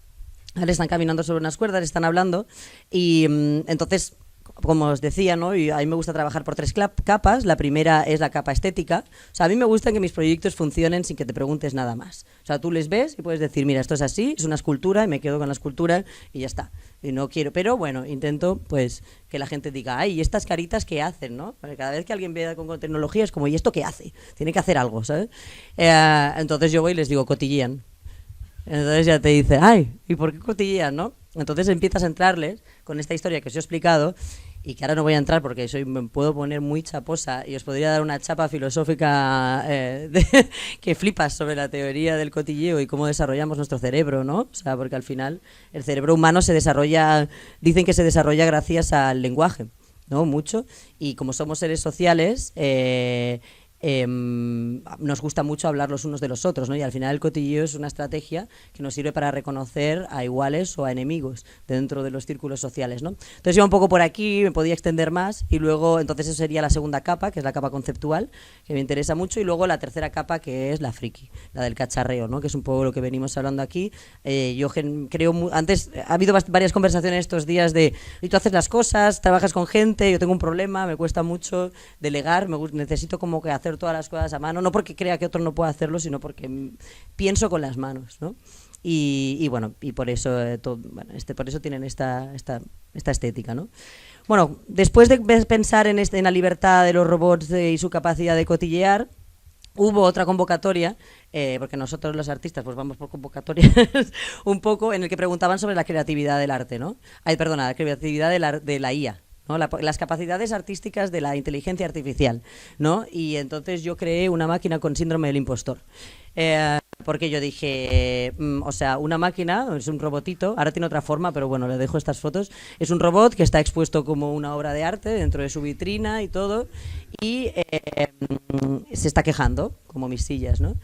Speaker 5: ¿Vale? Están caminando sobre unas cuerdas, están hablando y entonces, como os decía, ¿no? Y a mí me gusta trabajar por 3 capas. La primera es la capa estética. O sea, a mí me gusta que mis proyectos funcionen sin que te preguntes nada más. O sea, tú les ves y puedes decir, mira, esto es así, es una escultura y me quedo con la escultura y ya está. Y no quiero, pero bueno, intento pues que la gente diga, ay, ¿y estas caritas qué hacen, no? Porque cada vez que alguien ve con tecnología es como, ¿y esto qué hace? Tiene que hacer algo, ¿sabes? Entonces yo voy y les digo, cotillean. Entonces ya te dice, ay, ¿y por qué cotillean, no? Entonces empiezas a entrarles con esta historia que os he explicado y que ahora no voy a entrar porque me puedo poner muy chaposa y os podría dar una chapa filosófica que flipas sobre la teoría del cotilleo y cómo desarrollamos nuestro cerebro, ¿no? O sea, porque al final el cerebro humano se desarrolla, dicen que se desarrolla gracias al lenguaje. ¿no? Mucho, y como somos seres sociales, nos gusta mucho hablar los unos de los otros, ¿no? Y al final el cotilleo es una estrategia que nos sirve para reconocer a iguales o a enemigos dentro de los círculos sociales, ¿no? Entonces iba un poco por aquí, me podía extender más, y luego entonces eso sería la segunda capa, que es la capa conceptual, que me interesa mucho, y luego la tercera capa, que es la friki, la del cacharreo, ¿no? Que es un poco lo que venimos hablando aquí. Yo creo, antes ha habido varias conversaciones estos días de, y tú haces las cosas, trabajas con gente, yo tengo un problema, me cuesta mucho delegar, necesito como que hacer todas las cosas a mano, no porque crea que otro no pueda hacerlo, sino porque pienso con las manos, ¿no? Y bueno, y por eso por eso tienen esta estética, ¿no? Bueno, después de pensar en la libertad de los robots y su capacidad de cotillear, hubo otra convocatoria, porque nosotros los artistas pues vamos por convocatorias un poco, en el que preguntaban sobre la creatividad del arte, ¿no? La creatividad de la IA, ¿no? Las capacidades artísticas de la inteligencia artificial, ¿no? Y entonces yo creé una máquina con síndrome del impostor. Porque yo dije, o sea, una máquina, es un robotito, ahora tiene otra forma, pero bueno, le dejo estas fotos, es un robot que está expuesto como una obra de arte dentro de su vitrina y todo, y se está quejando, como mis sillas, ¿no?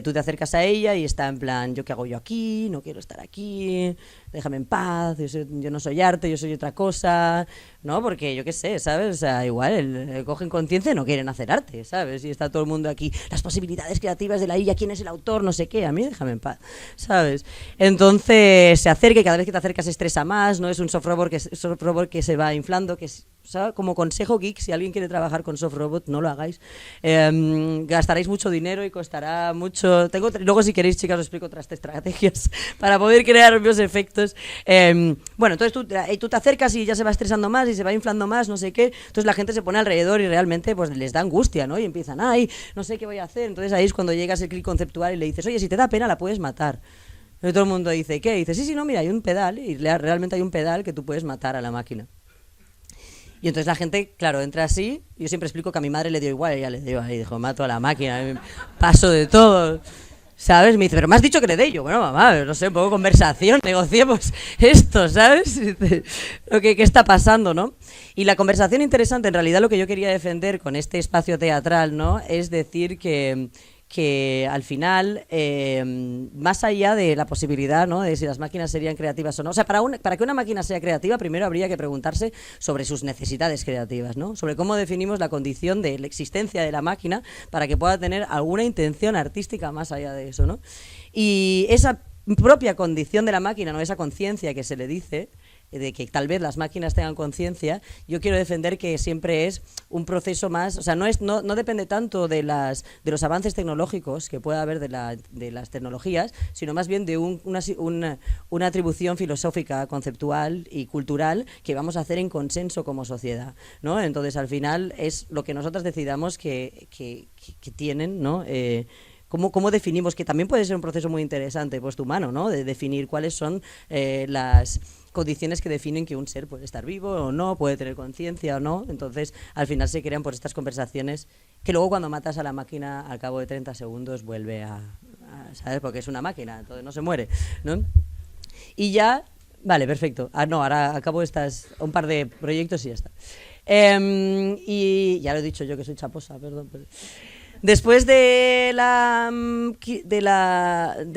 Speaker 5: Tú te acercas a ella y está en plan, ¿yo qué hago yo aquí? No quiero estar aquí, déjame en paz, yo no soy arte, yo soy otra cosa, ¿no? Porque yo qué sé, ¿sabes? O sea, igual cogen conciencia y no quieren hacer arte, ¿sabes? Y está todo el mundo aquí, las posibilidades creativas de la IA, quién es el autor, no sé qué, a mí déjame en paz, ¿sabes? Entonces se acerca y cada vez que te acercas se estresa más, ¿no? Es un soft robot que se va inflando, que es, ¿sabes? Como consejo geek, si alguien quiere trabajar con soft robot, no lo hagáis. Gastaréis mucho dinero y costará mucho. Luego, si queréis, chicas, os explico otras estrategias para poder crear los efectos. Bueno, entonces tú te acercas y ella se va estresando más y se va inflando más, no sé qué. Entonces la gente se pone alrededor y realmente pues les da angustia, ¿no? Y empiezan, ay, no sé qué voy a hacer. Entonces ahí es cuando llegas el clic conceptual y le dices, oye, si te da pena la puedes matar. Y todo el mundo dice, ¿qué? Y dice, sí, no, mira, hay un pedal y realmente hay un pedal que tú puedes matar a la máquina. Y entonces la gente, claro, entra así. Yo siempre explico que a mi madre le dio igual, ella le dio ahí, dijo, mato a la máquina, paso de todo, ¿sabes? Me dice, pero me has dicho que le dé yo. Bueno, mamá, no sé, un poco conversación, negociemos esto, ¿sabes? ¿Qué está pasando, no? Y la conversación interesante, en realidad lo que yo quería defender con este espacio teatral, ¿no? Es decir que al final, más allá de la posibilidad, ¿no? De si las máquinas serían creativas o no, o sea, para que una máquina sea creativa, primero habría que preguntarse sobre sus necesidades creativas, ¿no? Sobre cómo definimos la condición de la existencia de la máquina para que pueda tener alguna intención artística más allá de eso, ¿no? Y esa propia condición de la máquina, ¿no? Esa conciencia que se le dice, de que tal vez las máquinas tengan conciencia, yo quiero defender que siempre es un proceso más, o sea, no depende tanto de los avances tecnológicos que pueda haber de las tecnologías, sino más bien de una atribución filosófica, conceptual y cultural que vamos a hacer en consenso como sociedad, ¿no? Entonces, al final, es lo que nosotros decidamos que tienen, ¿no? ¿Cómo definimos? Que también puede ser un proceso muy interesante, posthumano, ¿no? De definir cuáles son las condiciones que definen que un ser puede estar vivo o no, puede tener conciencia o no. Entonces, al final se crean por estas conversaciones que luego cuando matas a la máquina, al cabo de 30 segundos, vuelve a ¿sabes? Porque es una máquina, entonces no se muere, ¿no? Y ya, vale, perfecto. No, ahora acabo un par de proyectos y ya está. Y ya lo he dicho yo que soy chaposa, perdón. Después del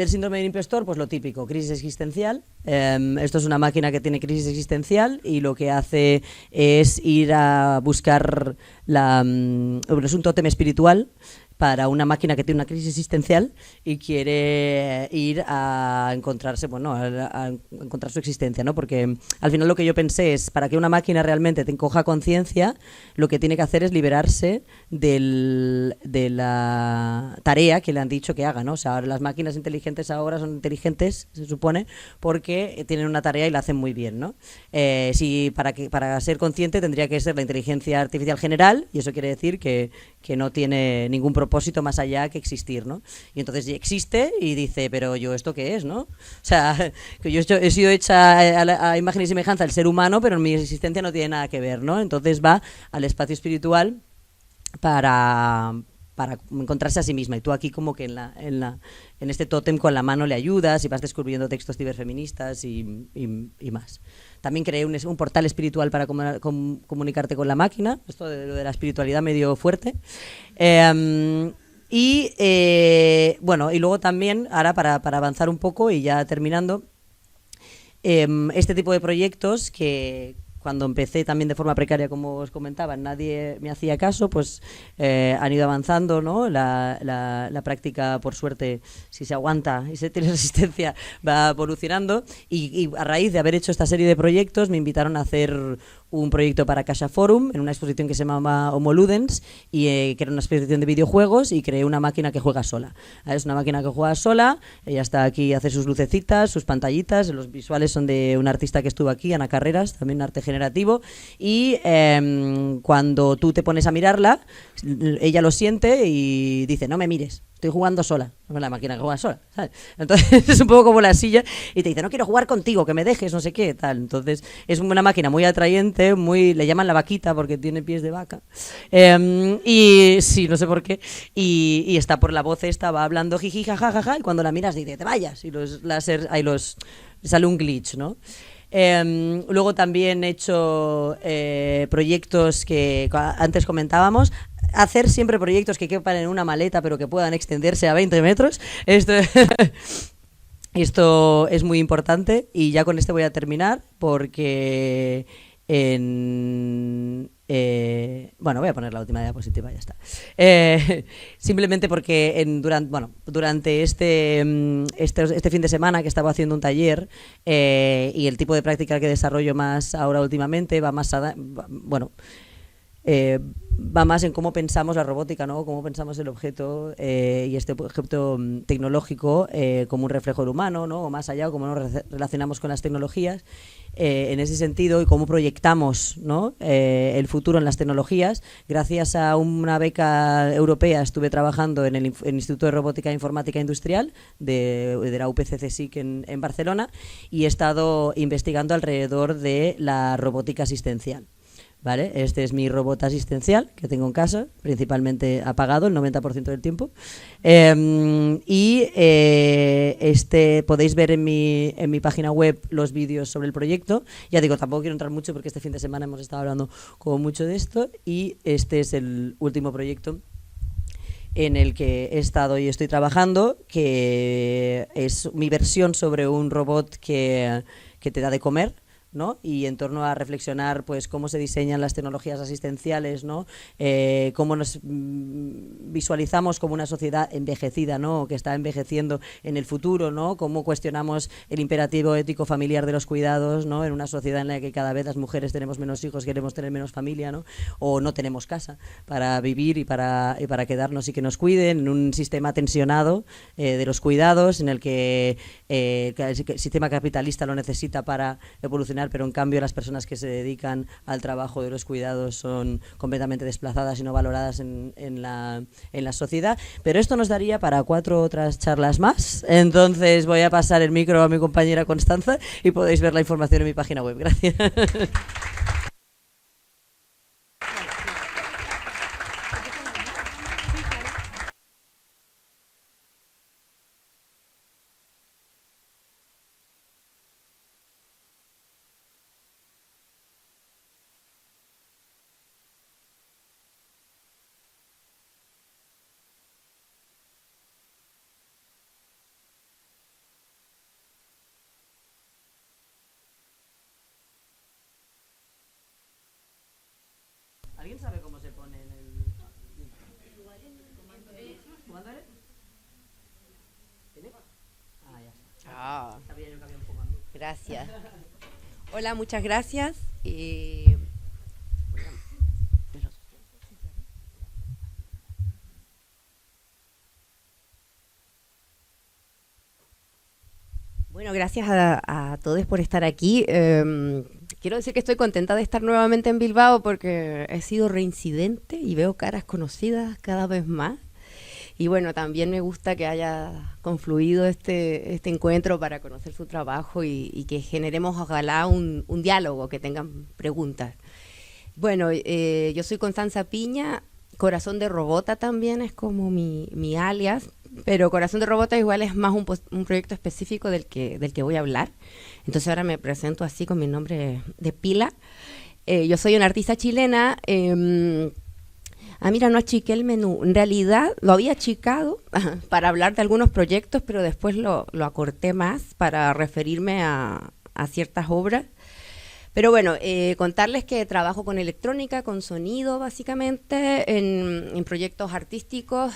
Speaker 5: síndrome del impostor, pues lo típico, crisis existencial. Esto es una máquina que tiene crisis existencial y lo que hace es ir a buscar es un tótem espiritual para una máquina que tiene una crisis existencial y quiere ir a encontrarse, bueno, a encontrar su existencia, ¿no? Porque al final lo que yo pensé es, para que una máquina realmente te coja conciencia, lo que tiene que hacer es liberarse de la tarea que le han dicho que haga, ¿no? O sea, ahora las máquinas inteligentes ahora son inteligentes, se supone, porque tienen una tarea y la hacen muy bien, ¿no? Para ser consciente tendría que ser la inteligencia artificial general, y eso quiere decir que no tiene ningún propósito más allá que existir, ¿no? Y entonces existe y dice, pero yo esto qué es, ¿no? O sea, que yo he sido hecha a imagen y semejanza del ser humano, pero mi existencia no tiene nada que ver, ¿no? Entonces va al espacio espiritual para para encontrarse a sí misma. Y tú aquí como que en este tótem con la mano le ayudas y vas descubriendo textos ciberfeministas y más. También creé un portal espiritual para comunicarte con la máquina, esto de lo de la espiritualidad medio fuerte. Bueno, y luego también, ahora para avanzar un poco y ya terminando, este tipo de proyectos que cuando empecé también de forma precaria, como os comentaba, nadie me hacía caso, pues han ido avanzando, ¿no? La práctica, por suerte, si se aguanta y se tiene resistencia, va evolucionando. Y a raíz de haber hecho esta serie de proyectos, me invitaron a hacer un proyecto para Caixa Forum en una exposición que se llamaba Homo Ludens, y que era una exposición de videojuegos, y creé una máquina que juega sola. Es una máquina que juega sola, ella está aquí, hace sus lucecitas, sus pantallitas, los visuales son de una artista que estuvo aquí, Ana Carreras, también arte generativo, y cuando tú te pones a mirarla, ella lo siente y dice, no me mires, estoy jugando sola, no es la máquina que juega sola, ¿sabes? Entonces es un poco como la silla, y te dice, no quiero jugar contigo, que me dejes, no sé qué, tal. Entonces es una máquina muy atrayente, le llaman la vaquita porque tiene pies de vaca, y sí, no sé por qué, y está por la voz esta, va hablando jiji, jajaja, y cuando la miras dice, te vayas, y los láser, ahí sale un glitch, ¿no? Luego también he hecho proyectos que antes comentábamos, hacer siempre proyectos que quepan en una maleta pero que puedan extenderse a 20 metros. Esto es muy importante, y ya con este voy a terminar porque bueno, voy a poner la última diapositiva, ya está. Simplemente porque durante este fin de semana que estaba haciendo un taller, y el tipo de práctica que desarrollo más ahora últimamente va más en cómo pensamos la robótica, ¿no? Cómo pensamos el objeto, y este objeto tecnológico como un reflejo del humano, ¿no? O más allá, cómo nos relacionamos con las tecnologías en ese sentido, y cómo proyectamos, ¿no? El futuro en las tecnologías. Gracias a una beca europea estuve trabajando en el Instituto de Robótica e Informática Industrial de la UPC CSIC en Barcelona, y he estado investigando alrededor de la robótica asistencial. ¿Vale? Este es mi robot asistencial que tengo en casa, principalmente apagado el 90% del tiempo. Podéis ver en mi página web los vídeos sobre el proyecto. Ya digo, tampoco quiero entrar mucho porque este fin de semana hemos estado hablando como mucho de esto, y este es el último proyecto en el que he estado y estoy trabajando, que es mi versión sobre un robot que te da de comer, ¿no? Y en torno a reflexionar, pues, cómo se diseñan las tecnologías asistenciales, ¿no? Cómo nos visualizamos como una sociedad envejecida, ¿no? Que está envejeciendo en el futuro, ¿no? Cómo cuestionamos el imperativo ético familiar de los cuidados, ¿no? En una sociedad en la que cada vez las mujeres tenemos menos hijos, queremos tener menos familia, ¿no? O no tenemos casa para vivir y para quedarnos y que nos cuiden, en un sistema tensionado de los cuidados, en el que el sistema capitalista lo necesita para evolucionar, pero en cambio las personas que se dedican al trabajo de los cuidados son completamente desplazadas y no valoradas en la sociedad. Pero esto nos daría para 4 otras charlas más, entonces voy a pasar el micro a mi compañera Constanza y podéis ver la información en mi página web. Gracias. ¿Alguien sabe cómo se pone en el...? ¿Comando L? ¿Tiene? Ah, ya está.
Speaker 4: Ah,
Speaker 5: Sabía yo que había un comando.
Speaker 4: gracias. Hola, muchas gracias. Bueno, gracias a todos por estar aquí. Quiero decir que estoy contenta de estar nuevamente en Bilbao porque he sido reincidente y veo caras conocidas cada vez más. Y bueno, también me gusta que haya confluido este encuentro para conocer su trabajo y que generemos ojalá un diálogo, que tengan preguntas. Bueno, yo soy Constanza Piña, Corazón de Robota también es como mi alias, pero Corazón de Robota igual es más un proyecto específico del que voy a hablar. Entonces ahora me presento así con mi nombre de pila. Yo soy una artista chilena. Mira, no achiqué el menú. En realidad lo había achicado para hablar de algunos proyectos, pero después lo acorté más para referirme a ciertas obras. Pero bueno, contarles que trabajo con electrónica, con sonido básicamente, en proyectos artísticos,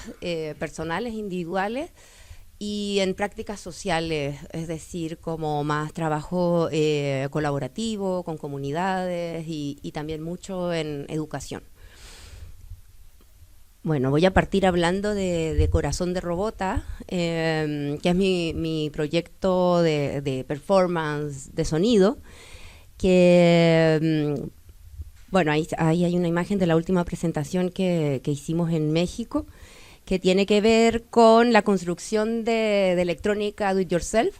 Speaker 4: personales, individuales y en prácticas sociales, es decir, como más trabajo colaborativo con comunidades y también mucho en educación. Bueno, voy a partir hablando de Corazón de Robota, que es mi proyecto de performance de sonido, que, bueno, ahí hay una imagen de la última presentación que hicimos en México, que tiene que ver con la construcción de electrónica do it yourself,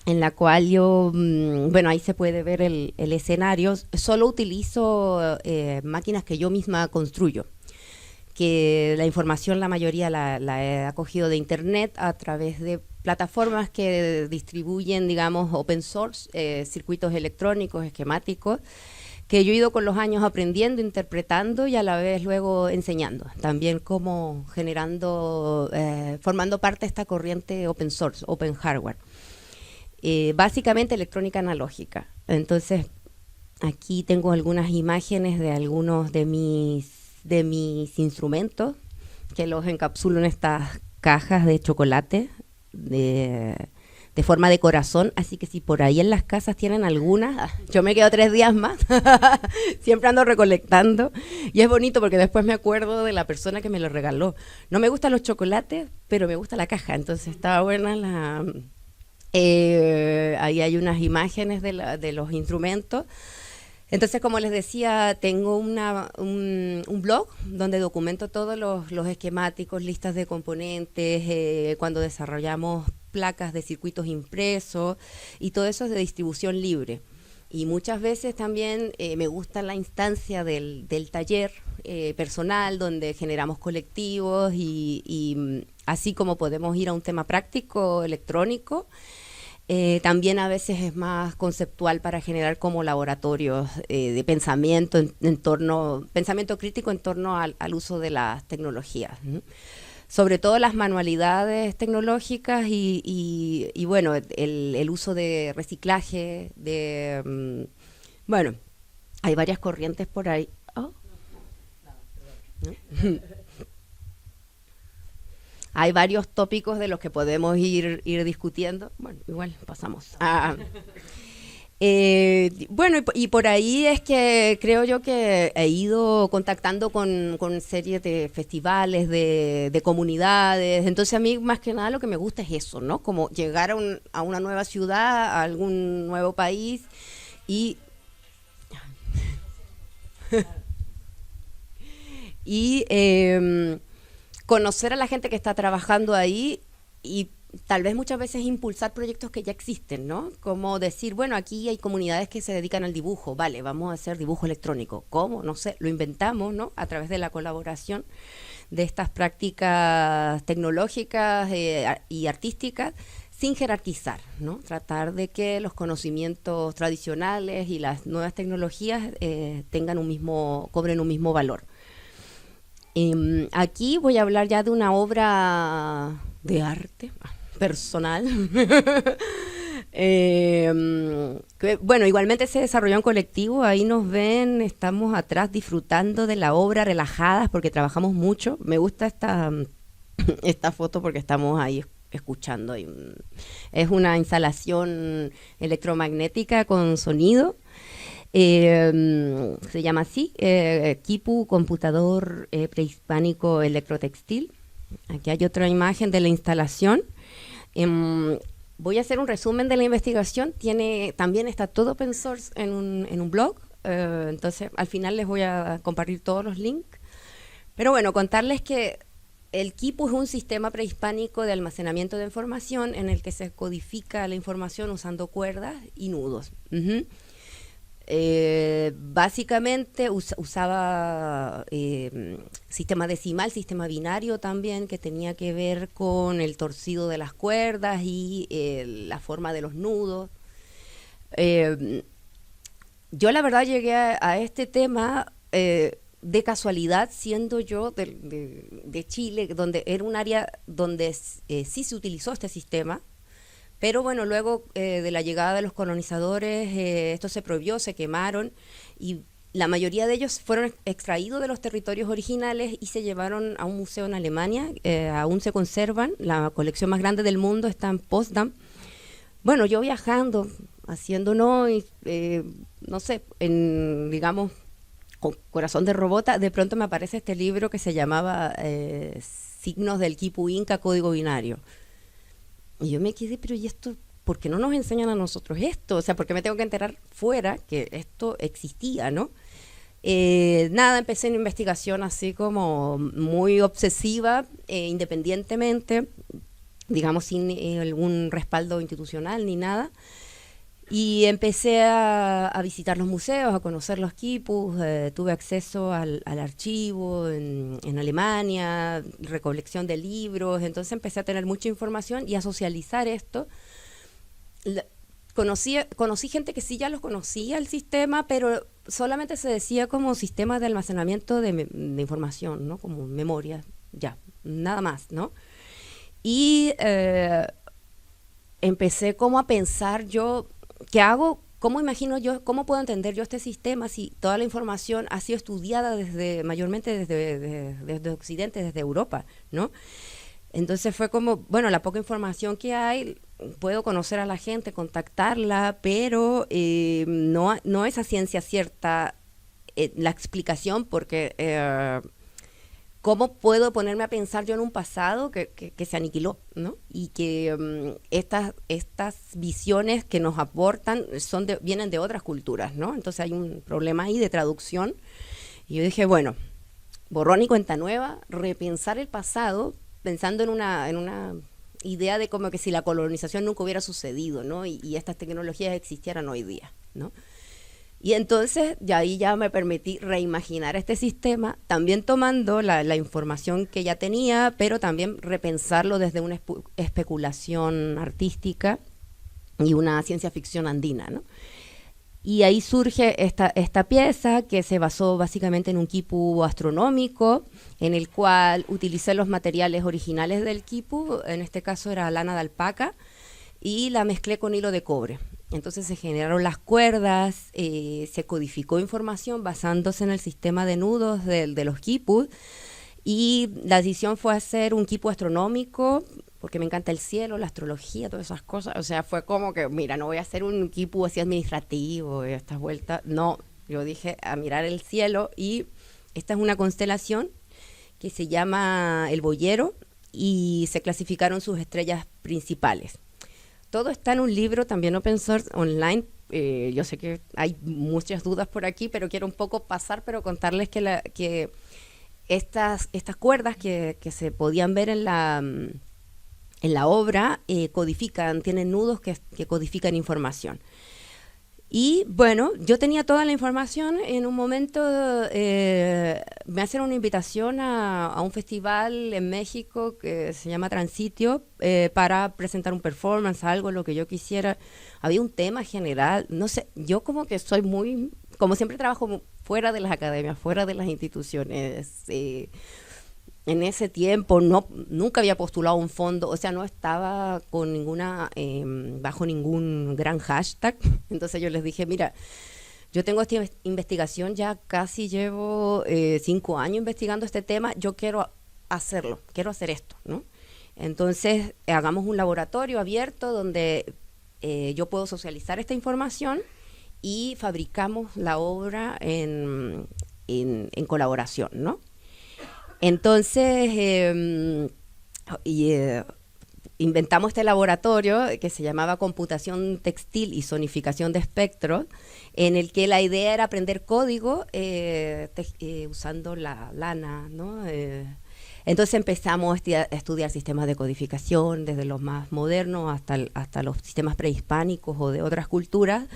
Speaker 4: en la cual yo, bueno, ahí se puede ver el escenario. Solo utilizo máquinas que yo misma construyo, que la información la mayoría la he acogido de internet a través de plataformas que distribuyen, digamos, open source, circuitos electrónicos, esquemáticos, que yo he ido con los años aprendiendo, interpretando y a la vez luego enseñando. También como generando, formando parte de esta corriente open source, open hardware. Básicamente electrónica analógica. Entonces, aquí tengo algunas imágenes de algunos de mis instrumentos, que los encapsulo en estas cajas de chocolate de forma de corazón, así que si por ahí en las casas tienen algunas, yo me quedo 3 días más, siempre ando recolectando, y es bonito porque después me acuerdo de la persona que me lo regaló. No me gustan los chocolates, pero me gusta la caja, entonces estaba buena ahí hay unas imágenes de los instrumentos. Entonces, como les decía, tengo un blog donde documento todos los esquemáticos, listas de componentes, cuando desarrollamos placas de circuitos impresos, y todo eso es de distribución libre. Y muchas veces también me gusta la instancia del taller personal, donde generamos colectivos y así como podemos ir a un tema práctico electrónico, también a veces es más conceptual para generar como laboratorios de pensamiento pensamiento crítico en torno al uso de las tecnologías, ¿no? Sobre todo las manualidades tecnológicas y bueno, el uso de reciclaje, bueno, hay varias corrientes por ahí. Oh. ¿No? Hay varios tópicos de los que podemos ir discutiendo. Bueno, igual pasamos. Bueno, y por ahí es que creo yo que he ido contactando con series de festivales, de comunidades. Entonces a mí más que nada lo que me gusta es eso, ¿no? Como llegar a una nueva ciudad, a algún nuevo país y conocer a la gente que está trabajando ahí y tal vez muchas veces impulsar proyectos que ya existen, ¿no? Como decir, bueno, aquí hay comunidades que se dedican al dibujo, vale, vamos a hacer dibujo electrónico. ¿Cómo? No sé, lo inventamos, ¿no? A través de la colaboración de estas prácticas tecnológicas y artísticas, sin jerarquizar, ¿no? Tratar de que los conocimientos tradicionales y las nuevas tecnologías cobren un mismo valor. Aquí voy a hablar ya de una obra de arte personal. Que, bueno, igualmente se desarrolló en colectivo, ahí nos ven, estamos atrás disfrutando de la obra, relajadas, porque trabajamos mucho. Me gusta esta foto porque estamos ahí escuchando. Es una instalación electromagnética con sonido. Se llama así, Quipu, computador prehispánico electrotextil. Aquí hay otra imagen de la instalación. Voy a hacer un resumen de la investigación. También está todo open source en un blog. Entonces, al final les voy a compartir todos los links. Pero bueno, contarles que el Quipu es un sistema prehispánico de almacenamiento de información en el que se codifica la información usando cuerdas y nudos. básicamente usaba sistema decimal, sistema binario también, que tenía que ver con el torcido de las cuerdas y la forma de los nudos. Yo la verdad llegué a este tema de casualidad, siendo yo de Chile, donde era un área donde sí se utilizó este sistema. Pero bueno, luego de la llegada de los colonizadores, esto se prohibió, se quemaron, y la mayoría de ellos fueron extraídos de los territorios originales y se llevaron a un museo en Alemania. Aún se conservan, la colección más grande del mundo está en Potsdam. Bueno, yo viajando, haciendo no sé, digamos, con corazón de robota, de pronto me aparece este libro que se llamaba Signos del Quipu Inca, Código Binario. Y yo me quedé, pero ¿y esto? ¿Por qué no nos enseñan a nosotros esto? O sea, ¿por qué me tengo que enterar fuera que esto existía, no? Nada, empecé una investigación así como muy obsesiva, independientemente, digamos, sin algún respaldo institucional ni nada. Y empecé a visitar los museos, a conocer los quipus, tuve acceso al archivo en Alemania, recolección de libros, entonces empecé a tener mucha información y a socializar esto. Conocí gente que sí ya los conocía el sistema, pero solamente se decía como sistema de almacenamiento de información, ¿no? Como memoria, ya, nada más, ¿no? Y empecé como a pensar yo, ¿qué hago? ¿Cómo imagino yo, cómo puedo entender yo este sistema si toda la información ha sido estudiada mayormente desde Occidente, desde Europa, ¿no? Entonces fue como, bueno, la poca información que hay, puedo conocer a la gente, contactarla, pero no es a ciencia cierta la explicación, porque ¿cómo puedo ponerme a pensar yo en un pasado que se aniquiló, ¿no? Y que estas visiones que nos aportan vienen de otras culturas, ¿no? Entonces hay un problema ahí de traducción. Y yo dije, bueno, borrón y cuenta nueva, repensar el pasado, pensando en una idea de como que si la colonización nunca hubiera sucedido, ¿no? Y estas tecnologías existieran hoy día, ¿no? Y entonces ahí ya me permití reimaginar este sistema, también tomando la información que ya tenía, pero también repensarlo desde una especulación artística y una ciencia ficción andina, ¿no? Y ahí surge esta pieza que se basó básicamente en un quipu astronómico, en el cual utilicé los materiales originales del quipu, en este caso era lana de alpaca, y la mezclé con hilo de cobre. Entonces se generaron las cuerdas, se codificó información basándose en el sistema de nudos de los quipus, y la decisión fue hacer un quipu astronómico, porque me encanta el cielo, la astrología, todas esas cosas. O sea, fue como que, mira, no voy a hacer un quipu así administrativo, estas vueltas. No, yo dije a mirar el cielo, y esta es una constelación que se llama el Boyero, y se clasificaron sus estrellas principales. Todo está en un libro también open source online. Yo sé que hay muchas dudas por aquí, pero quiero un poco pasar, pero contarles que estas cuerdas que se podían ver en la obra tienen nudos que codifican información. Y bueno, yo tenía toda la información. En un momento me hacen una invitación a un festival en México que se llama Transitio, para presentar un performance, algo, lo que yo quisiera. Había un tema general, no sé, yo como que soy como siempre trabajo fuera de las academias, fuera de las instituciones. En ese tiempo nunca había postulado un fondo, o sea, no estaba con bajo ningún gran hashtag. Entonces yo les dije, mira, yo tengo esta investigación, ya casi llevo 5 años investigando este tema, yo quiero hacerlo, quiero hacer esto, ¿no? Entonces hagamos un laboratorio abierto donde yo puedo socializar esta información y fabricamos la obra en colaboración, ¿no? Entonces, inventamos este laboratorio que se llamaba Computación Textil y Sonificación de Espectros, en el que la idea era aprender código usando la lana, ¿no? Entonces empezamos a estudiar sistemas de codificación, desde los más modernos hasta los sistemas prehispánicos o de otras culturas,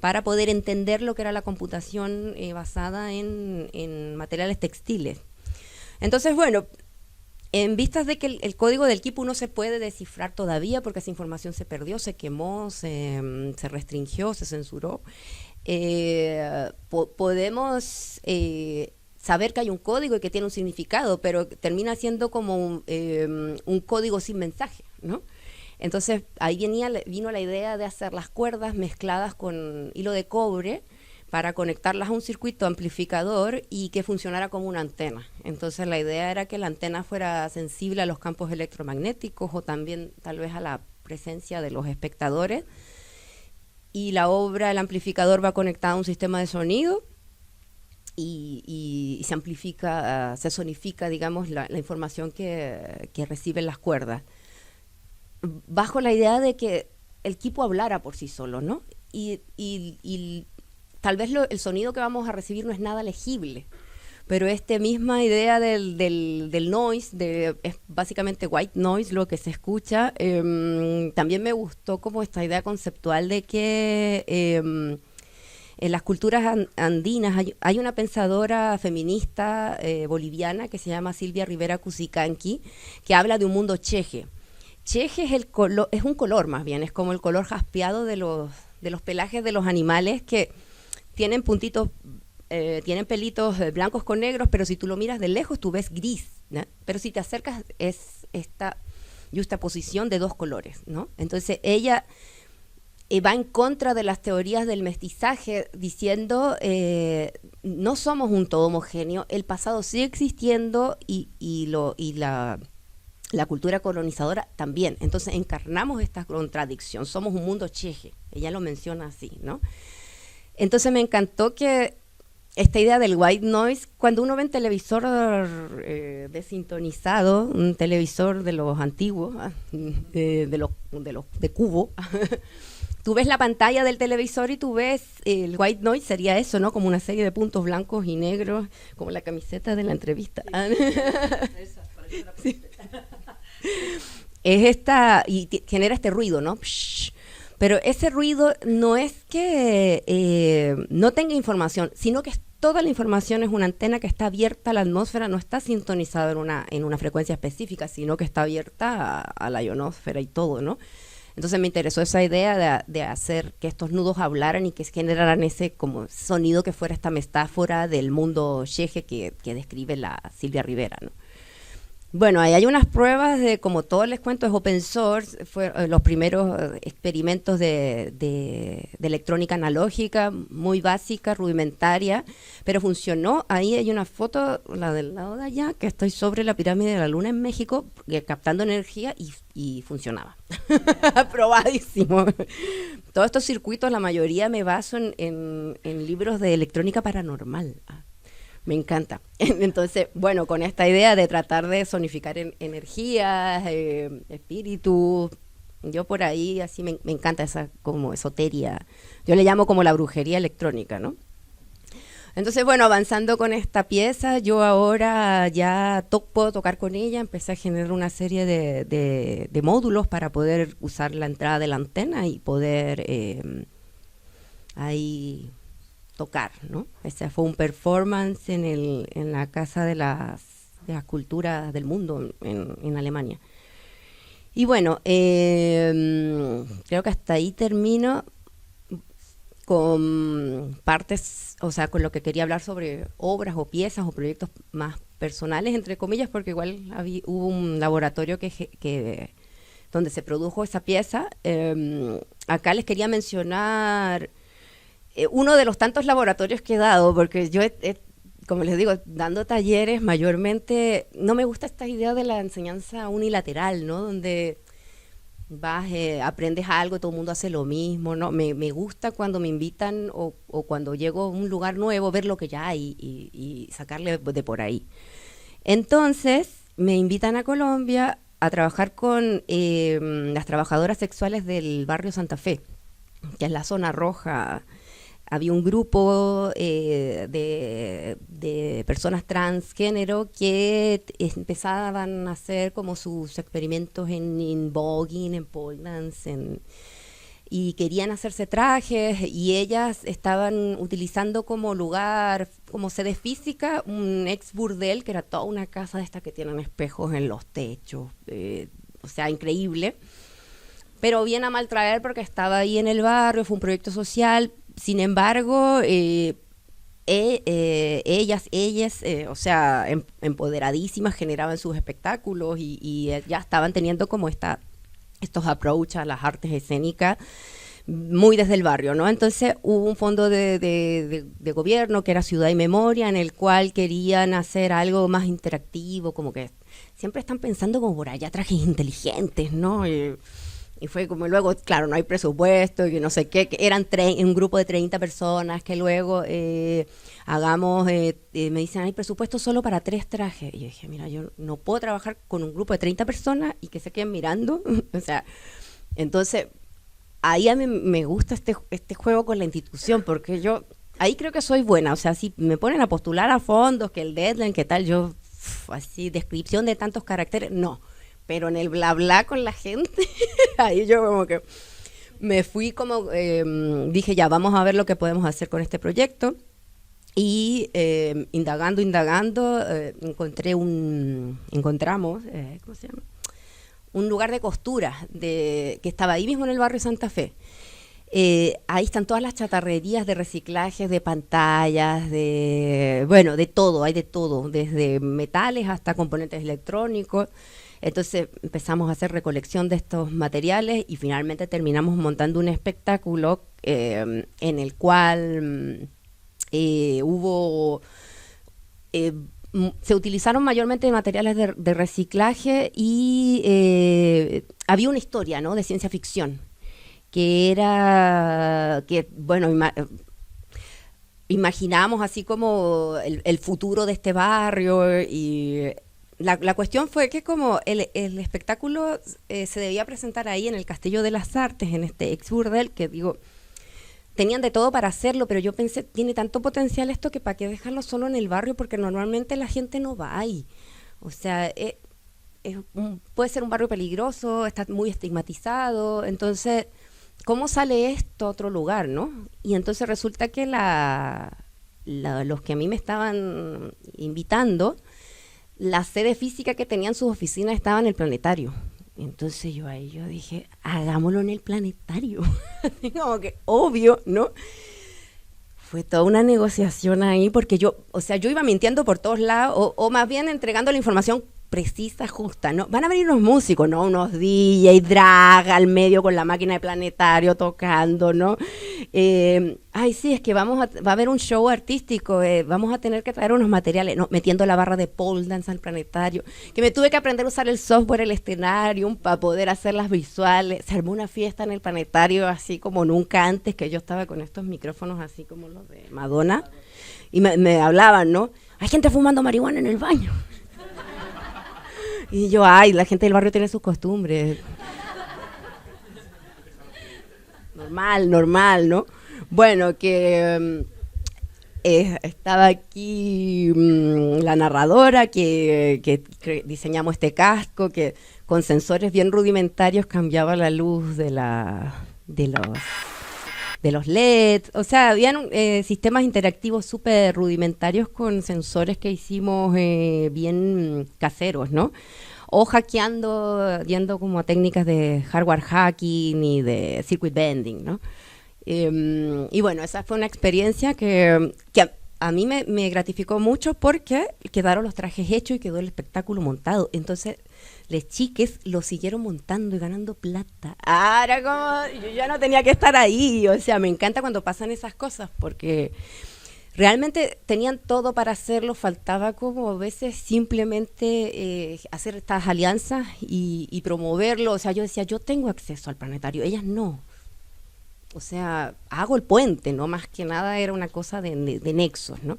Speaker 4: para poder entender lo que era la computación basada en materiales textiles. Entonces, bueno, en vistas de que el código del Kipu no se puede descifrar todavía porque esa información se perdió, se quemó, se restringió, se censuró, podemos saber que hay un código y que tiene un significado, pero termina siendo como un código sin mensaje, ¿no? Entonces ahí vino la idea de hacer las cuerdas mezcladas con hilo de cobre para conectarlas a un circuito amplificador y que funcionara como una antena. Entonces la idea era que la antena fuera sensible a los campos electromagnéticos o también tal vez a la presencia de los espectadores. Y la obra, el amplificador va conectado a un sistema de sonido y se amplifica, se sonifica, digamos, la información que reciben las cuerdas, bajo la idea de que el Kipu hablara por sí solo, ¿no? Y tal vez el sonido que vamos a recibir no es nada legible, pero esta misma idea del noise, es básicamente white noise lo que se escucha, también me gustó como esta idea conceptual de que en las culturas andinas hay una pensadora feminista boliviana que se llama Silvia Rivera Cusicanqui, que habla de un mundo cheje. Cheje es un color más bien, es como el color jaspeado de los pelajes de los animales que tienen puntitos, tienen pelitos blancos con negros, pero si tú lo miras de lejos tú ves gris, ¿no? Pero si te acercas es esta juxtaposición de dos colores, ¿no? Entonces ella va en contra de las teorías del mestizaje, diciendo no somos un todo homogéneo, el pasado sigue existiendo y la cultura colonizadora también. Entonces encarnamos esta contradicción, somos un mundo cheje, ella lo menciona así, ¿no? Entonces me encantó que esta idea del white noise, cuando uno ve un televisor desintonizado, un televisor de los antiguos, de cubo, tú ves la pantalla del televisor y tú ves el white noise, sería eso, ¿no? Como una serie de puntos blancos y negros, como la camiseta de la entrevista. Sí. Es esta, y genera este ruido, ¿no? Psh. Pero ese ruido no es que no tenga información, sino que toda la información es una antena que está abierta a la atmósfera, no está sintonizada en una frecuencia específica, sino que está abierta a la ionosfera y todo, ¿no? Entonces me interesó esa idea de hacer que estos nudos hablaran y que generaran ese como sonido que fuera esta metáfora del mundo cheje que describe la Silvia Rivera, ¿no? Bueno, ahí hay unas pruebas de, como todo les cuento, es open source, fueron los primeros experimentos de electrónica analógica, muy básica, rudimentaria, pero funcionó. Ahí hay una foto, la del lado de allá, que estoy sobre la pirámide de la Luna en México, captando energía y funcionaba. Probadísimo. Todos estos circuitos, la mayoría me baso en libros de electrónica paranormal. Me encanta. Entonces, bueno, con esta idea de tratar de sonificar energías, espíritus, yo por ahí así me encanta esa como esoteria. Yo le llamo como la brujería electrónica, ¿no? Entonces, bueno, avanzando con esta pieza, yo ahora ya puedo tocar con ella, empecé a generar una serie de módulos para poder usar la entrada de la antena y poder ahí tocar, ¿no? Ese fue un performance en la Casa de las Culturas del Mundo en Alemania. Y bueno, creo que hasta ahí termino con partes, o sea, con lo que quería hablar sobre obras o piezas o proyectos más personales, entre comillas, porque igual hubo un laboratorio donde se produjo esa pieza. Acá les quería mencionar uno de los tantos laboratorios que he dado, porque yo, como les digo, dando talleres, mayormente no me gusta esta idea de la enseñanza unilateral, ¿no? Donde vas, aprendes algo, todo el mundo hace lo mismo, ¿no? Me gusta cuando me invitan o cuando llego a un lugar nuevo, ver lo que ya hay y sacarle de por ahí. Entonces, me invitan a Colombia a trabajar con las trabajadoras sexuales del barrio Santa Fe, que es la zona roja. Había un grupo de personas transgénero que empezaban a hacer como sus experimentos en voguing, en pole dance, y querían hacerse trajes y ellas estaban utilizando como lugar, como sede física, un ex burdel, que era toda una casa de estas que tienen espejos en los techos, o sea, increíble. Pero bien a mal traer porque estaba ahí en el barrio, fue un proyecto social. Sin embargo, ellas, o sea, empoderadísimas, generaban sus espectáculos y ya estaban teniendo como estos approach a las artes escénicas muy desde el barrio, ¿no? Entonces hubo un fondo de gobierno que era Ciudad y Memoria, en el cual querían hacer algo más interactivo, como que siempre están pensando como por allá trajes inteligentes, ¿no? Y fue como luego, claro, no hay presupuesto y no sé qué, que eran un grupo de 30 personas que luego me dicen, hay presupuesto solo para 3 trajes. Y yo dije, mira, yo no puedo trabajar con un grupo de 30 personas y que se queden mirando. O sea, entonces, ahí a mí me gusta este juego con la institución, porque yo ahí creo que soy buena. O sea, si me ponen a postular a fondos, que el deadline, que tal, yo, así, descripción de tantos caracteres, no. Pero en el bla bla con la gente, ahí yo como que me fui como, dije ya, vamos a ver lo que podemos hacer con este proyecto. Y indagando, encontramos, ¿cómo se llama? Un lugar de costura que estaba ahí mismo en el barrio Santa Fe. Ahí están todas las chatarrerías de reciclajes, de pantallas, de todo, hay de todo, desde metales hasta componentes electrónicos. Entonces empezamos a hacer recolección de estos materiales y finalmente terminamos montando un espectáculo en el cual se utilizaron mayormente materiales de reciclaje y había una historia, ¿no?, de ciencia ficción, que era, imaginábamos así como el futuro de este barrio y... La cuestión fue que como el espectáculo se debía presentar ahí en el Castillo de las Artes, en este ex burdel, que digo, tenían de todo para hacerlo, pero yo pensé, tiene tanto potencial esto que para qué dejarlo solo en el barrio, porque normalmente la gente no va ahí. O sea, puede ser un barrio peligroso, está muy estigmatizado, entonces, ¿cómo sale esto a otro lugar, no? Y entonces resulta que los que a mí me estaban invitando, la sede física que tenían sus oficinas estaba en el planetario. Entonces yo dije, hagámoslo en el planetario. Como que obvio, ¿no? Fue toda una negociación ahí porque yo iba mintiendo por todos lados o más bien entregando la información precisa, justa, ¿no? Van a venir unos músicos, ¿no? Unos DJ, drag al medio con la máquina de planetario tocando, ¿no? Sí, es que va a haber un show artístico, vamos a tener que traer unos materiales, no, metiendo la barra de pole dance al planetario, que me tuve que aprender a usar el software, el escenario, para poder hacer las visuales. Se armó una fiesta en el planetario así como nunca antes, que yo estaba con estos micrófonos así como los de Madonna, y me hablaban, ¿no? Hay gente fumando marihuana en el baño. Y yo, la gente del barrio tiene sus costumbres. Normal, ¿no? Bueno, que estaba aquí la narradora que diseñamos este casco, que con sensores bien rudimentarios cambiaba la luz de los LEDs. O sea, habían sistemas interactivos súper rudimentarios con sensores que hicimos bien caseros, ¿no? O yendo como a técnicas de hardware hacking y de circuit bending, ¿no? Y bueno, esa fue una experiencia que a mí me gratificó mucho porque quedaron los trajes hechos y quedó el espectáculo montado. Entonces, les chiques lo siguieron montando y ganando plata. Era como, yo ya no tenía que estar ahí. O sea, me encanta cuando pasan esas cosas porque realmente tenían todo para hacerlo, faltaba como a veces simplemente hacer estas alianzas y promoverlo. O sea, yo decía, yo tengo acceso al planetario, ellas no. O sea, hago el puente, ¿no? Más que nada era una cosa de nexos, ¿no?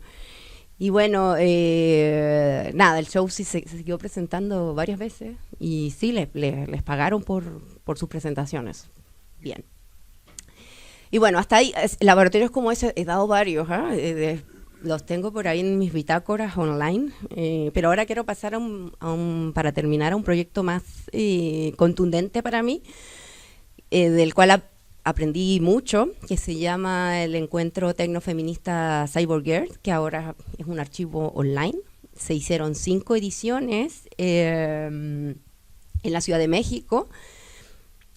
Speaker 4: Y bueno, nada, el show sí se siguió presentando varias veces y sí, les pagaron por sus presentaciones. Bien. Y bueno, hasta ahí, laboratorios como ese he dado varios, los tengo por ahí en mis bitácoras online, pero ahora quiero pasar para terminar a un proyecto más contundente para mí, del cual aprendí mucho, que se llama el Encuentro Tecnofeminista Cyborg Girl, que ahora es un archivo online. Se hicieron 5 ediciones en la Ciudad de México.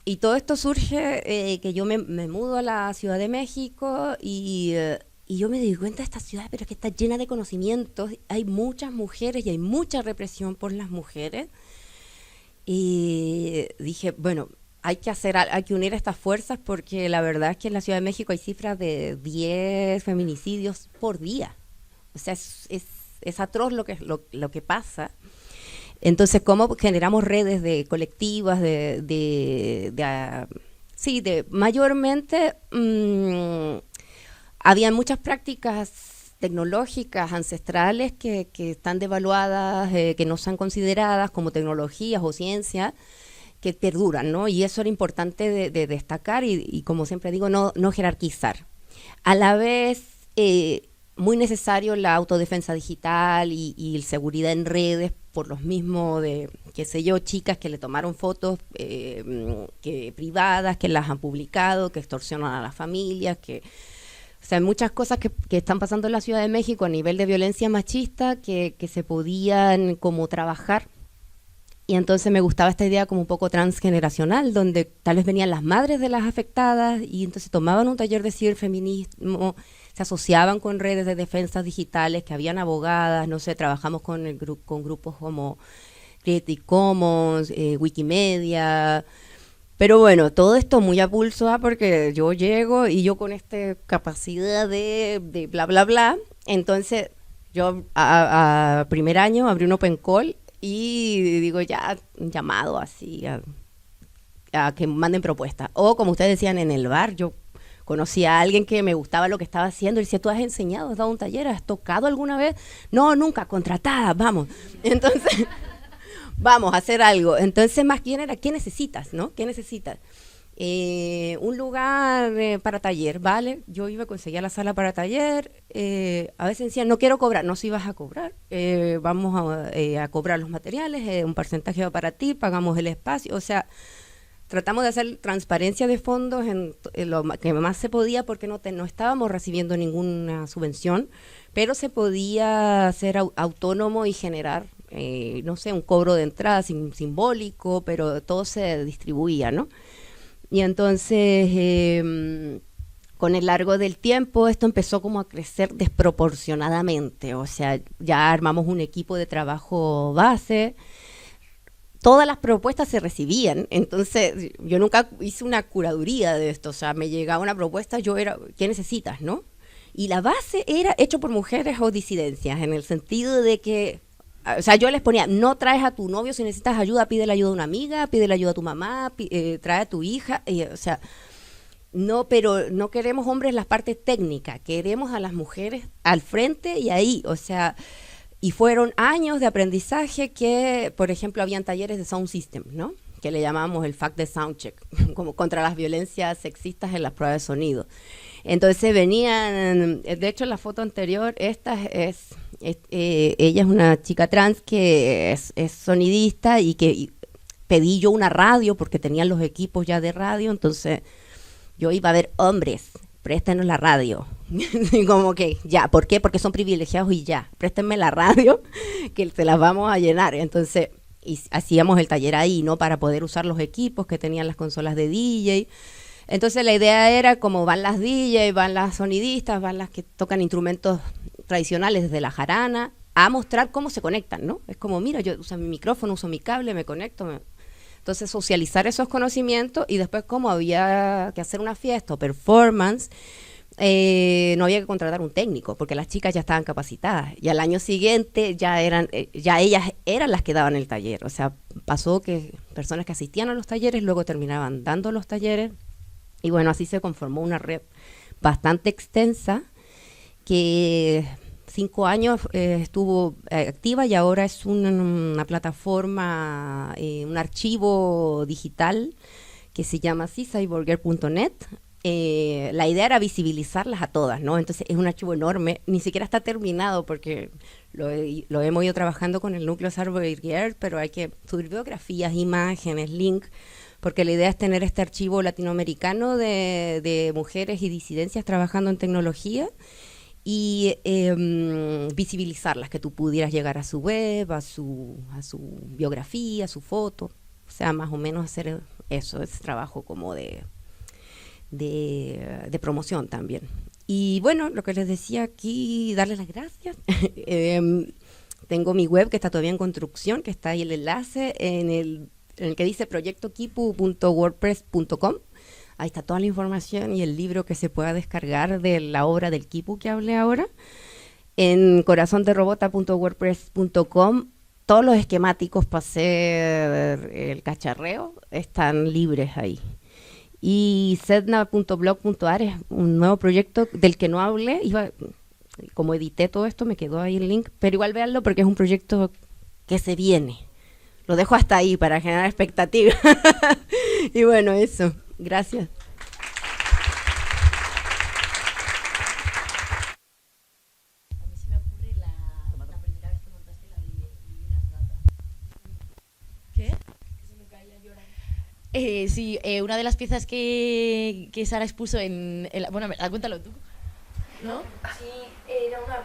Speaker 4: Y todo esto surge que yo me mudo a la Ciudad de México y yo me di cuenta de esta ciudad, pero que está llena de conocimientos. Hay muchas mujeres y hay mucha represión por las mujeres. Y dije, bueno, hay que unir estas fuerzas, porque la verdad es que en la Ciudad de México hay cifras de 10 feminicidios por día. O sea, es atroz lo que pasa. Entonces, ¿cómo generamos redes de colectivas, mayormente había muchas prácticas tecnológicas ancestrales que están devaluadas, que no son consideradas como tecnologías o ciencias, que perduran, ¿no? Y eso era importante de destacar y como siempre digo, no jerarquizar. A la vez, muy necesario la autodefensa digital y seguridad en redes, por los mismos de, qué sé yo, chicas que le tomaron fotos privadas, que las han publicado, que extorsionan a las familias, o sea, hay muchas cosas que están pasando en la Ciudad de México a nivel de violencia machista que se podían como trabajar. Y entonces me gustaba esta idea como un poco transgeneracional, donde tal vez venían las madres de las afectadas y entonces tomaban un taller de ciberfeminismo, se asociaban con redes de defensas digitales, que habían abogadas, no sé, trabajamos con grupos como Creative Commons, Wikimedia. Pero bueno, todo esto muy a pulso, porque yo llego y yo con esta capacidad de bla, bla, bla. Entonces yo a primer año abrí un open call y digo ya, un llamado así a que manden propuestas. O como ustedes decían en el bar, yo conocí a alguien que me gustaba lo que estaba haciendo y decía, ¿tú has enseñado, has dado un taller, has tocado alguna vez? No, nunca, contratada, vamos. Entonces, vamos a hacer algo. Entonces, más bien era, ¿qué necesitas, no? ¿Qué necesitas? Un lugar para taller, ¿vale? Yo iba a conseguir la sala para taller, a veces decían, no quiero cobrar, no, si vas a cobrar, vamos a cobrar los materiales, un porcentaje va para ti, pagamos el espacio, o sea, tratamos de hacer transparencia de fondos en lo que más se podía, porque no estábamos recibiendo ninguna subvención, pero se podía ser autónomo y generar, no sé, un cobro de entrada simbólico, pero todo se distribuía, ¿no? Y entonces, con el largo del tiempo, esto empezó como a crecer desproporcionadamente, o sea, ya armamos un equipo de trabajo base, todas las propuestas se recibían, entonces yo nunca hice una curaduría de esto, o sea, me llegaba una propuesta, yo era, ¿qué necesitas, no? Y la base era hecho por mujeres o disidencias, en el sentido de que, o sea, yo les ponía, no traes a tu novio, si necesitas ayuda, pide la ayuda a una amiga, pide la ayuda a tu mamá, trae a tu hija, o sea, no, pero no queremos hombres las partes técnicas, queremos a las mujeres al frente y ahí, o sea, y fueron años de aprendizaje que, por ejemplo, habían talleres de sound system, ¿no? Que le llamamos el FAC de Soundcheck, como contra las violencias sexistas en las pruebas de sonido. Entonces venían, de hecho en la foto anterior, ella es una chica trans que es sonidista y que pedí yo una radio porque tenían los equipos ya de radio, entonces yo iba a ver hombres, préstenos la radio. Y como que ya, ¿por qué? Porque son privilegiados y ya, préstenme la radio que se las vamos a llenar. Entonces hacíamos el taller ahí, ¿no? Para poder usar los equipos que tenían las consolas de DJ. Entonces la idea era, como van las DJ, van las sonidistas, van las que tocan instrumentos tradicionales desde la jarana, a mostrar cómo se conectan, ¿no? Es como, mira, yo uso mi micrófono, uso mi cable, me conecto. Entonces socializar esos conocimientos, y después como había que hacer una fiesta o performance, no había que contratar un técnico porque las chicas ya estaban capacitadas, y al año siguiente ya ellas eran las que daban el taller. O sea, pasó que personas que asistían a los talleres luego terminaban dando los talleres. Y bueno, así se conformó una red bastante extensa que 5 años estuvo activa, y ahora es una plataforma, un archivo digital que se llama así, cyborgirl.net. La idea era visibilizarlas a todas, ¿no? Entonces es un archivo enorme, ni siquiera está terminado porque lo hemos ido trabajando con el núcleo Cyborgirl, pero hay que subir biografías, imágenes, links, porque la idea es tener este archivo latinoamericano de mujeres y disidencias trabajando en tecnología y visibilizarlas, que tú pudieras llegar a su web, a su biografía, a su foto, o sea, más o menos hacer eso, ese trabajo como de promoción también. Y bueno, lo que les decía aquí, darles las gracias. Tengo mi web que está todavía en construcción, que está ahí el enlace en el que dice proyectoquipu.wordpress.com. Ahí está toda la información y el libro que se pueda descargar de la obra del Quipu que hablé ahora. En corazonderobota.wordpress.com todos los esquemáticos para hacer el cacharreo están libres ahí. Y sedna.blog.ar es un nuevo proyecto del que no hablé. Como edité todo esto, me quedó ahí el link, pero igual véanlo porque es un proyecto que se viene. Lo dejo hasta ahí para generar expectativa. Y bueno, eso. Gracias.
Speaker 3: A mí se me ocurre la primera vez que montaste la de las ratas.
Speaker 2: ¿Qué?
Speaker 3: Sí, una de las piezas que Sara expuso bueno, cuéntalo tú, ¿no?
Speaker 1: Sí, era una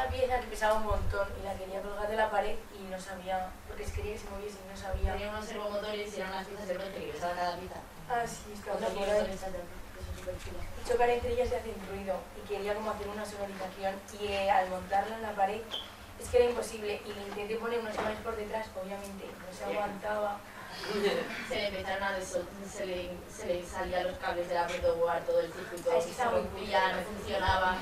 Speaker 1: pieza que pesaba un montón y la quería colgar de la pared y no sabía, porque quería que se moviese y no sabía.
Speaker 3: Tenía unos servomotores y eran unas piezas de bronce que pesaba cada pieza.
Speaker 1: Ah, sí, está
Speaker 3: Otros
Speaker 1: por
Speaker 3: kilómetros
Speaker 1: ahí.
Speaker 3: que son súper chulas.
Speaker 1: Y chocar entre ellas y hacen ruido y quería como hacer una sonorización y al montarla en la pared es que era imposible y le intenté poner unos imanes por detrás, obviamente no se aguantaba.
Speaker 3: Se le empezaron se le salían los cables de la protoboard, todo el circuito,
Speaker 1: Es que
Speaker 3: se
Speaker 1: estaba muy
Speaker 3: rompía, no funcionaba.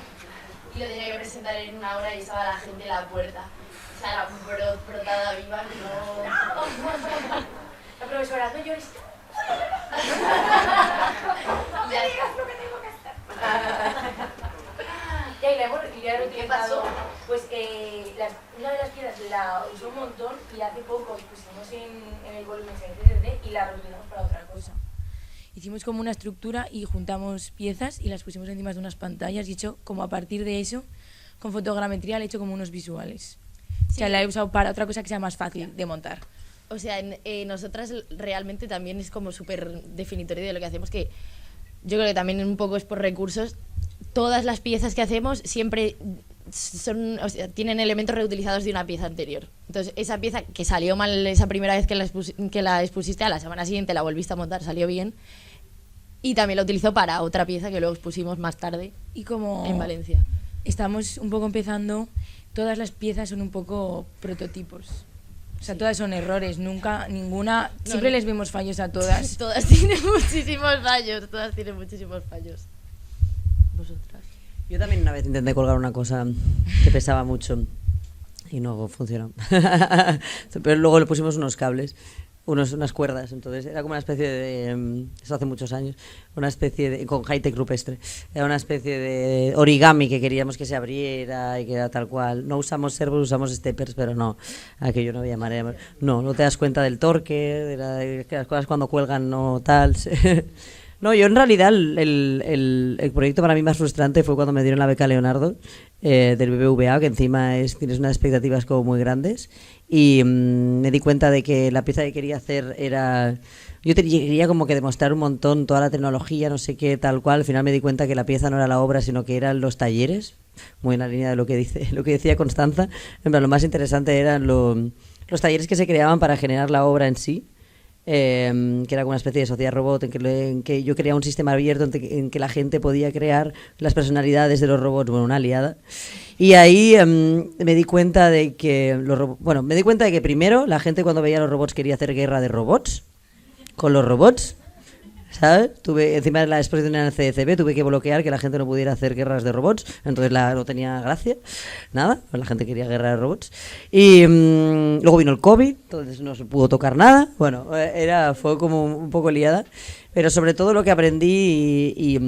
Speaker 3: Y lo tenía que presentar en una hora y estaba la gente en la puerta. O sea, era brotada viva, no.
Speaker 1: La profesora, no llores.
Speaker 3: Y ya está.
Speaker 1: Ya, y la hemos reutilizado.
Speaker 3: ¿Qué pasó?
Speaker 1: Pues una de las piezas la usó un montón y hace poco pusimos en el volumen 3D y la reutilizamos para otra cosa.
Speaker 2: Hicimos como una estructura y juntamos piezas y las pusimos encima de unas pantallas y hecho como a partir de eso, con fotogrametría le he hecho como unos visuales. O sea, la he usado para otra cosa que sea más fácil de montar.
Speaker 3: O sea, nosotras realmente también es como súper definitorio de lo que hacemos, que yo creo que también un poco es por recursos. Todas las piezas que hacemos siempre tienen elementos reutilizados de una pieza anterior. Entonces, esa pieza que salió mal esa primera vez que la expusiste, a la semana siguiente la volviste a montar, salió bien. Y también la utilizó para otra pieza que luego expusimos más tarde
Speaker 2: Y como
Speaker 3: en Valencia.
Speaker 2: estamos un poco empezando, todas las piezas son un poco prototipos. O sea, todas son errores, ninguna... Siempre les vemos fallos a todas.
Speaker 3: Todas tienen muchísimos fallos. ¿Vosotras?
Speaker 5: Yo también una vez intenté colgar una cosa que pesaba mucho y no funcionó. Pero luego le pusimos unos cables, unas cuerdas, entonces era como una especie de, eso hace muchos años, una especie de, con high-tech rupestre, era una especie de origami que queríamos que se abriera y que era tal cual. No usamos servos, usamos steppers, pero no, aquello no había manera. No te das cuenta del torque, de que las cosas cuando cuelgan no tal. No, yo en realidad el proyecto para mí más frustrante fue cuando me dieron la beca Leonardo del BBVA, que encima tienes unas expectativas como muy grandes, y me di cuenta de que la pieza que quería hacer era... Yo quería como que demostrar un montón toda la tecnología, no sé qué, tal cual. Al final me di cuenta que la pieza no era la obra, sino que eran los talleres, muy en la línea de lo que decía Constanza. En plan, lo más interesante eran los talleres que se creaban para generar la obra en sí. Que era como una especie de sociedad robot en que yo creaba un sistema abierto en que la gente podía crear las personalidades de los robots, bueno, una aliada. Y ahí me di cuenta de que primero la gente cuando veía los robots quería hacer guerra de robots con los robots, ¿sabes? Encima de la exposición en el CDCB tuve que bloquear que la gente no pudiera hacer guerras de robots, entonces no tenía gracia, nada, pues la gente quería guerra de robots. Y luego vino el COVID, entonces no se pudo tocar nada, bueno, fue como un poco liada, pero sobre todo lo que aprendí y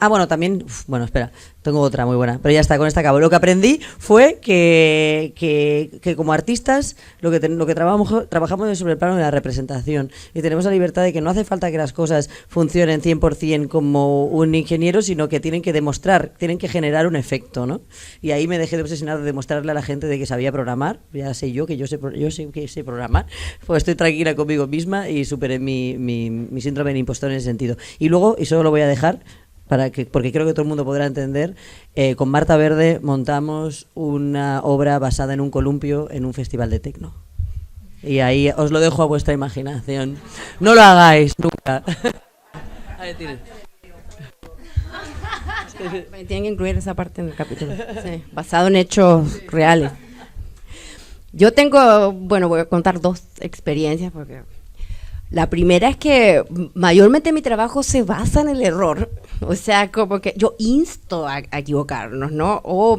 Speaker 5: bueno, también, bueno, espera, tengo otra muy buena, pero ya está, con esta acabo. Lo que aprendí fue que como artistas lo que trabajamos es sobre el plano de la representación y tenemos la libertad de que no hace falta que las cosas funcionen 100% como un ingeniero, sino que tienen que demostrar, tienen que generar un efecto, ¿no? Y ahí me dejé de obsesionar de demostrarle a la gente de que sabía programar, ya sé yo que sé programar, pues estoy tranquila conmigo misma y superé mi síndrome de impostor en ese sentido. Y luego, y solo lo voy a dejar, porque creo que todo el mundo podrá entender, con Marta Verde montamos una obra basada en un columpio en un festival de tecno. Y ahí os lo dejo a vuestra imaginación. No lo hagáis nunca. A ver, tiren.
Speaker 4: Tienen que incluir esa parte en el capítulo. Sí, basado en hechos reales. Yo tengo, bueno, voy a contar 2 experiencias porque... La primera es que mayormente mi trabajo se basa en el error, o sea, como que yo insto a equivocarnos, ¿no? O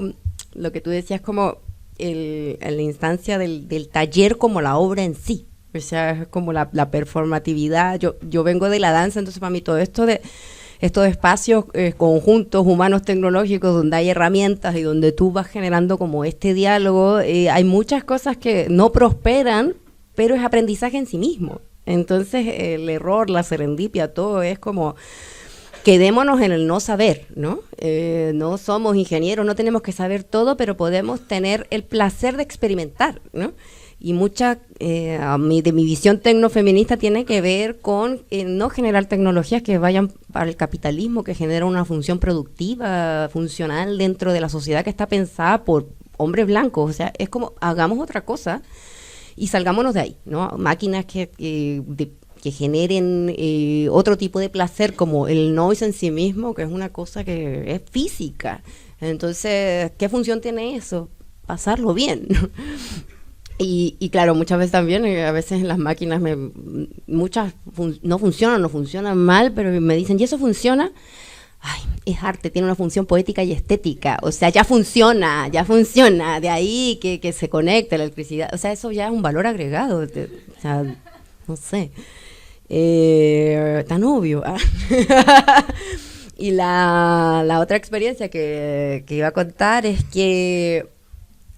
Speaker 4: lo que tú decías como en la instancia del taller como la obra en sí, o sea, es como la performatividad. Yo vengo de la danza, entonces para mí todo esto de estos espacios conjuntos humanos tecnológicos donde hay herramientas y donde tú vas generando como este diálogo, hay muchas cosas que no prosperan, pero es aprendizaje en sí mismo. Entonces el error, la serendipia, todo es como quedémonos en el no saber, ¿no? No somos ingenieros, no tenemos que saber todo, pero podemos tener el placer de experimentar, ¿no? Y mucha de mi visión tecnofeminista tiene que ver con no generar tecnologías que vayan para el capitalismo, que genera una función productiva, funcional dentro de la sociedad que está pensada por hombres blancos. O sea, es como hagamos otra cosa y salgámonos de ahí, ¿no? Máquinas que generen otro tipo de placer, como el noise en sí mismo, que es una cosa que es física. Entonces, ¿qué función tiene eso? Pasarlo bien. Y claro, muchas veces también, a veces en las máquinas, no funcionan mal, pero me dicen, ¿y eso funciona? Ay, es arte, tiene una función poética y estética, o sea, ya funciona, de ahí que se conecte la electricidad, o sea, eso ya es un valor agregado, o sea, no sé, tan obvio. Y la otra experiencia que iba a contar es que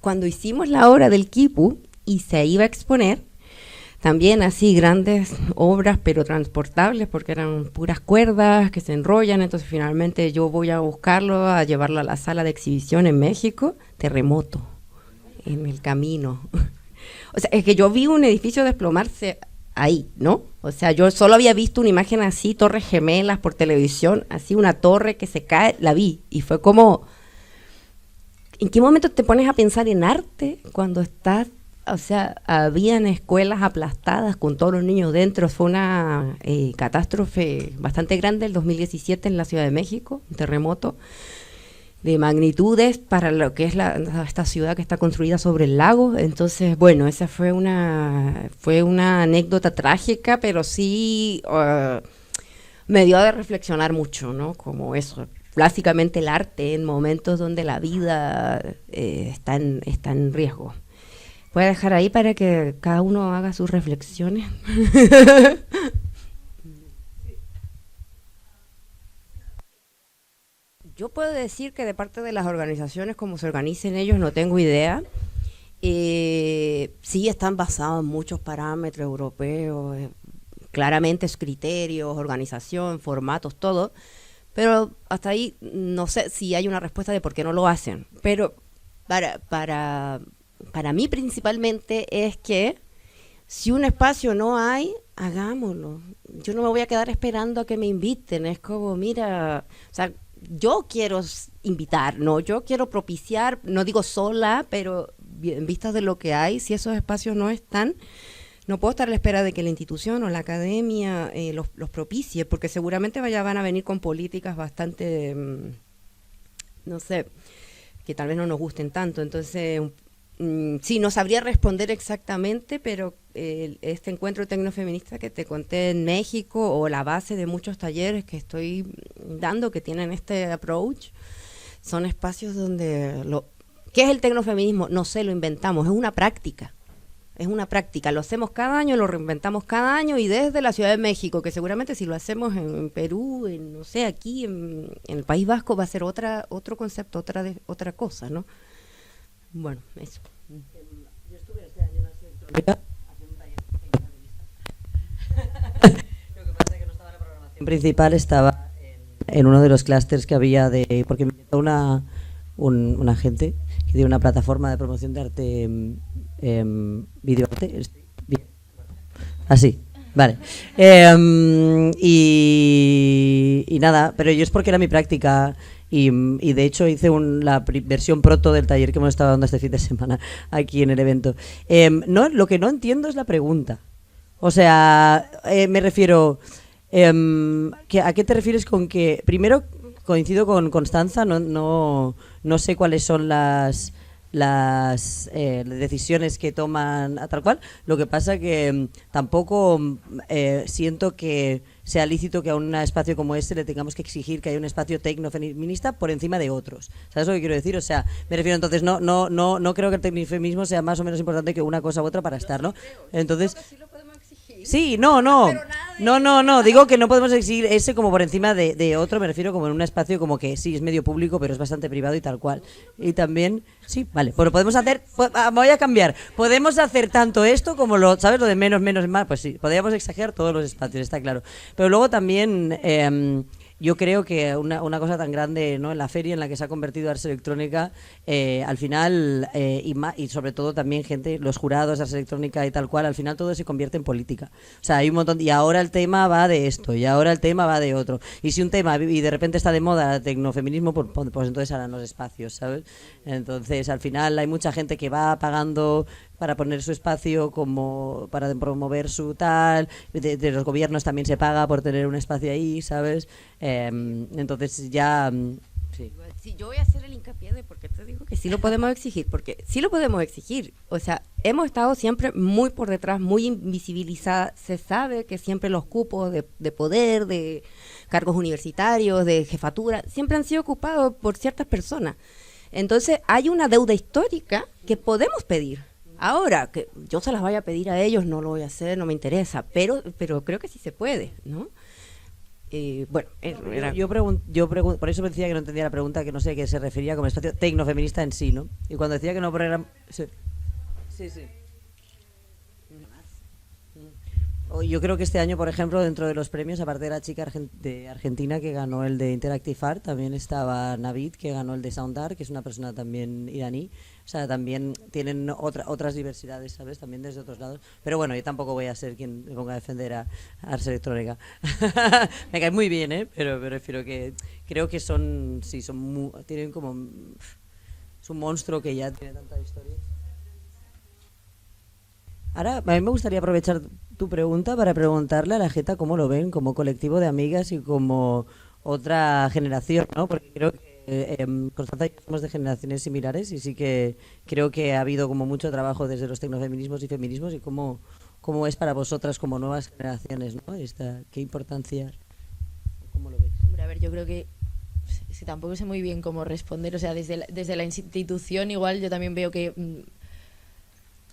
Speaker 4: cuando hicimos la obra del Quipu y se iba a exponer, también así grandes obras, pero transportables, porque eran puras cuerdas que se enrollan. Entonces finalmente yo voy a buscarlo, a llevarlo a la sala de exhibición en México. Terremoto en el camino. O sea, es que yo vi un edificio desplomarse ahí, ¿no? O sea, yo solo había visto una imagen así, torres gemelas por televisión, así una torre que se cae, la vi. Y fue como, ¿en qué momento te pones a pensar en arte cuando estás? O sea, habían escuelas aplastadas con todos los niños dentro. Fue una catástrofe bastante grande el 2017 en la Ciudad de México, un terremoto de magnitudes para lo que es esta ciudad que está construida sobre el lago. Entonces, bueno, esa fue una anécdota trágica, pero sí me dio de reflexionar mucho, ¿no? Como eso, básicamente el arte en momentos donde la vida está en riesgo. Voy a dejar ahí para que cada uno haga sus reflexiones. Yo puedo decir que de parte de las organizaciones, como se organicen ellos, no tengo idea. Sí están basados en muchos parámetros europeos, claramente es criterios, organización, formatos, todo. Pero hasta ahí no sé si hay una respuesta de por qué no lo hacen. Pero para mí principalmente es que si un espacio no hay, hagámoslo. Yo no me voy a quedar esperando a que me inviten. Es como, mira, o sea, yo quiero invitar, ¿no? Yo quiero propiciar, no digo sola, pero en vista de lo que hay, si esos espacios no están, no puedo estar a la espera de que la institución o la academia los propicie, porque seguramente van a venir con políticas bastante, no sé, que tal vez no nos gusten tanto. Entonces, sí, no sabría responder exactamente, pero este encuentro tecnofeminista que te conté en México, o la base de muchos talleres que estoy dando que tienen este approach, son espacios donde ¿qué es el tecnofeminismo? No sé, lo inventamos, es una práctica. es una práctica, lo hacemos cada año, lo reinventamos cada año y desde la Ciudad de México, que seguramente si lo hacemos en Perú, en, no sé, aquí en el País Vasco va a ser otro concepto, otra cosa, ¿no? Bueno, eso.
Speaker 5: Yo estuve este año en la Electrónica haciendo un taller de vista. Lo que pasa es que no estaba en la programación principal, estaba en uno de los clústeres que había porque me invitó una gente que tiene una plataforma de promoción de arte, videoarte. Bien. Así, vale. Y nada, pero yo es porque era mi práctica. Y de hecho hice la versión proto del taller que hemos estado dando este fin de semana aquí en el evento. Lo que no entiendo es la pregunta. O sea, me refiero... ¿a qué te refieres con que... Primero, coincido con Constanza, no sé cuáles son las decisiones que toman a tal cual. Lo que pasa que tampoco siento que sea lícito que a un espacio como este le tengamos que exigir que haya un espacio tecnofeminista por encima de otros. ¿Sabes lo que quiero decir? O sea, me refiero entonces, no creo que el tecnofeminismo sea más o menos importante que una cosa u otra para estar, ¿no? Entonces... Sí, no, digo que no podemos exigir ese como por encima de otro, me refiero como en un espacio como que sí, es medio público, pero es bastante privado y tal cual. Y también, sí, vale, bueno, podemos hacer, voy a cambiar, podemos hacer tanto esto como ¿sabes? Lo de menos, más, pues sí, podríamos exagerar todos los espacios, está claro. Pero luego también... yo creo que una cosa tan grande, ¿no? En la feria en la que se ha convertido Ars Electrónica, al final, y sobre todo también los jurados de Ars Electrónica y tal cual, al final todo se convierte en política. O sea, hay un montón, y ahora el tema va de esto, y ahora el tema va de otro. Y si un tema, y de repente está de moda el tecnofeminismo, pues entonces harán los espacios, ¿sabes? Entonces, al final hay mucha gente que va pagando para poner su espacio, como para promover su tal, de los gobiernos también se paga por tener un espacio ahí, ¿sabes? Entonces ya... Sí.
Speaker 4: Sí, yo voy a hacer el hincapié de por qué te digo que sí lo podemos exigir, porque sí lo podemos exigir. O sea, hemos estado siempre muy por detrás, muy invisibilizadas. Se sabe que siempre los cupos de poder, de cargos universitarios, de jefatura, siempre han sido ocupados por ciertas personas. Entonces hay una deuda histórica que podemos pedir. Ahora, que yo se las vaya a pedir a ellos, no lo voy a hacer, no me interesa, pero creo que sí se puede, ¿no? Bueno,
Speaker 5: yo pregunto, por eso me decía que no entendía la pregunta, que no sé a qué se refería como espacio tecnofeminista en sí, ¿no? Y cuando decía que no programa... Sí. Yo creo que este año, por ejemplo, dentro de los premios, aparte de la chica de Argentina que ganó el de Interactive Art, también estaba Navid, que ganó el de Sound Art, que es una persona también iraní. O sea, también tienen otras diversidades, ¿sabes? También desde otros lados. Pero bueno, yo tampoco voy a ser quien me ponga a defender a Ars Electrónica. Me cae muy bien, ¿eh? Pero prefiero que... Creo que tienen como... Es un monstruo que ya tiene tanta historia. Ahora, a mí me gustaría aprovechar tu pregunta para preguntarle a la Jeta cómo lo ven como colectivo de amigas y como otra generación, ¿no? Porque creo que Constanza y yo somos de generaciones similares y sí que creo que ha habido como mucho trabajo desde los tecnofeminismos y feminismos y cómo es para vosotras como nuevas generaciones, ¿no? ¿Qué importancia? ¿Cómo lo veis?
Speaker 3: Hombre, a ver, yo creo que tampoco sé muy bien cómo responder. O sea, desde la institución igual yo también veo que...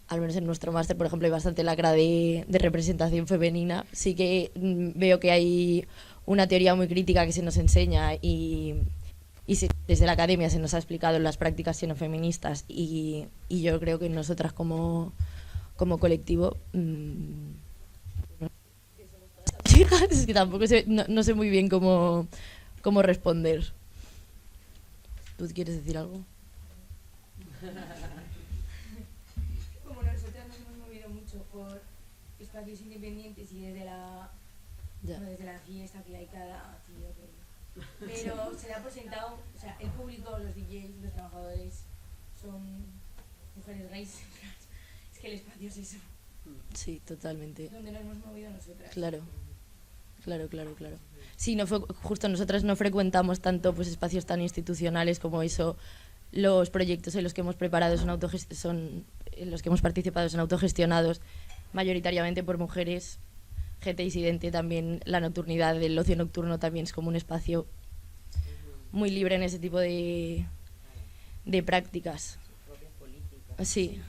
Speaker 3: al menos en nuestro máster, por ejemplo, hay bastante lacra de representación femenina. Sí que veo que hay una teoría muy crítica que se nos enseña y desde la academia se nos ha explicado en las prácticas xenofeministas y yo creo que nosotras como colectivo... es que tampoco no sé muy bien cómo responder. ¿Tú quieres decir algo?
Speaker 2: Espacios independientes y desde la fiesta que hay cada tío pero se da por sentado, o sea, el público, los DJs, los trabajadores son mujeres gays. Es que el espacio es eso.
Speaker 3: Sí, totalmente.
Speaker 2: Donde nos hemos movido nosotras.
Speaker 3: Claro. Sí, justo nosotras no frecuentamos tanto pues espacios tan institucionales como eso. Los proyectos en los que hemos preparado en los que hemos participado son autogestionados mayoritariamente por mujeres, gente disidente. También la nocturnidad, el ocio nocturno también es como un espacio muy libre en ese tipo de prácticas. Sí.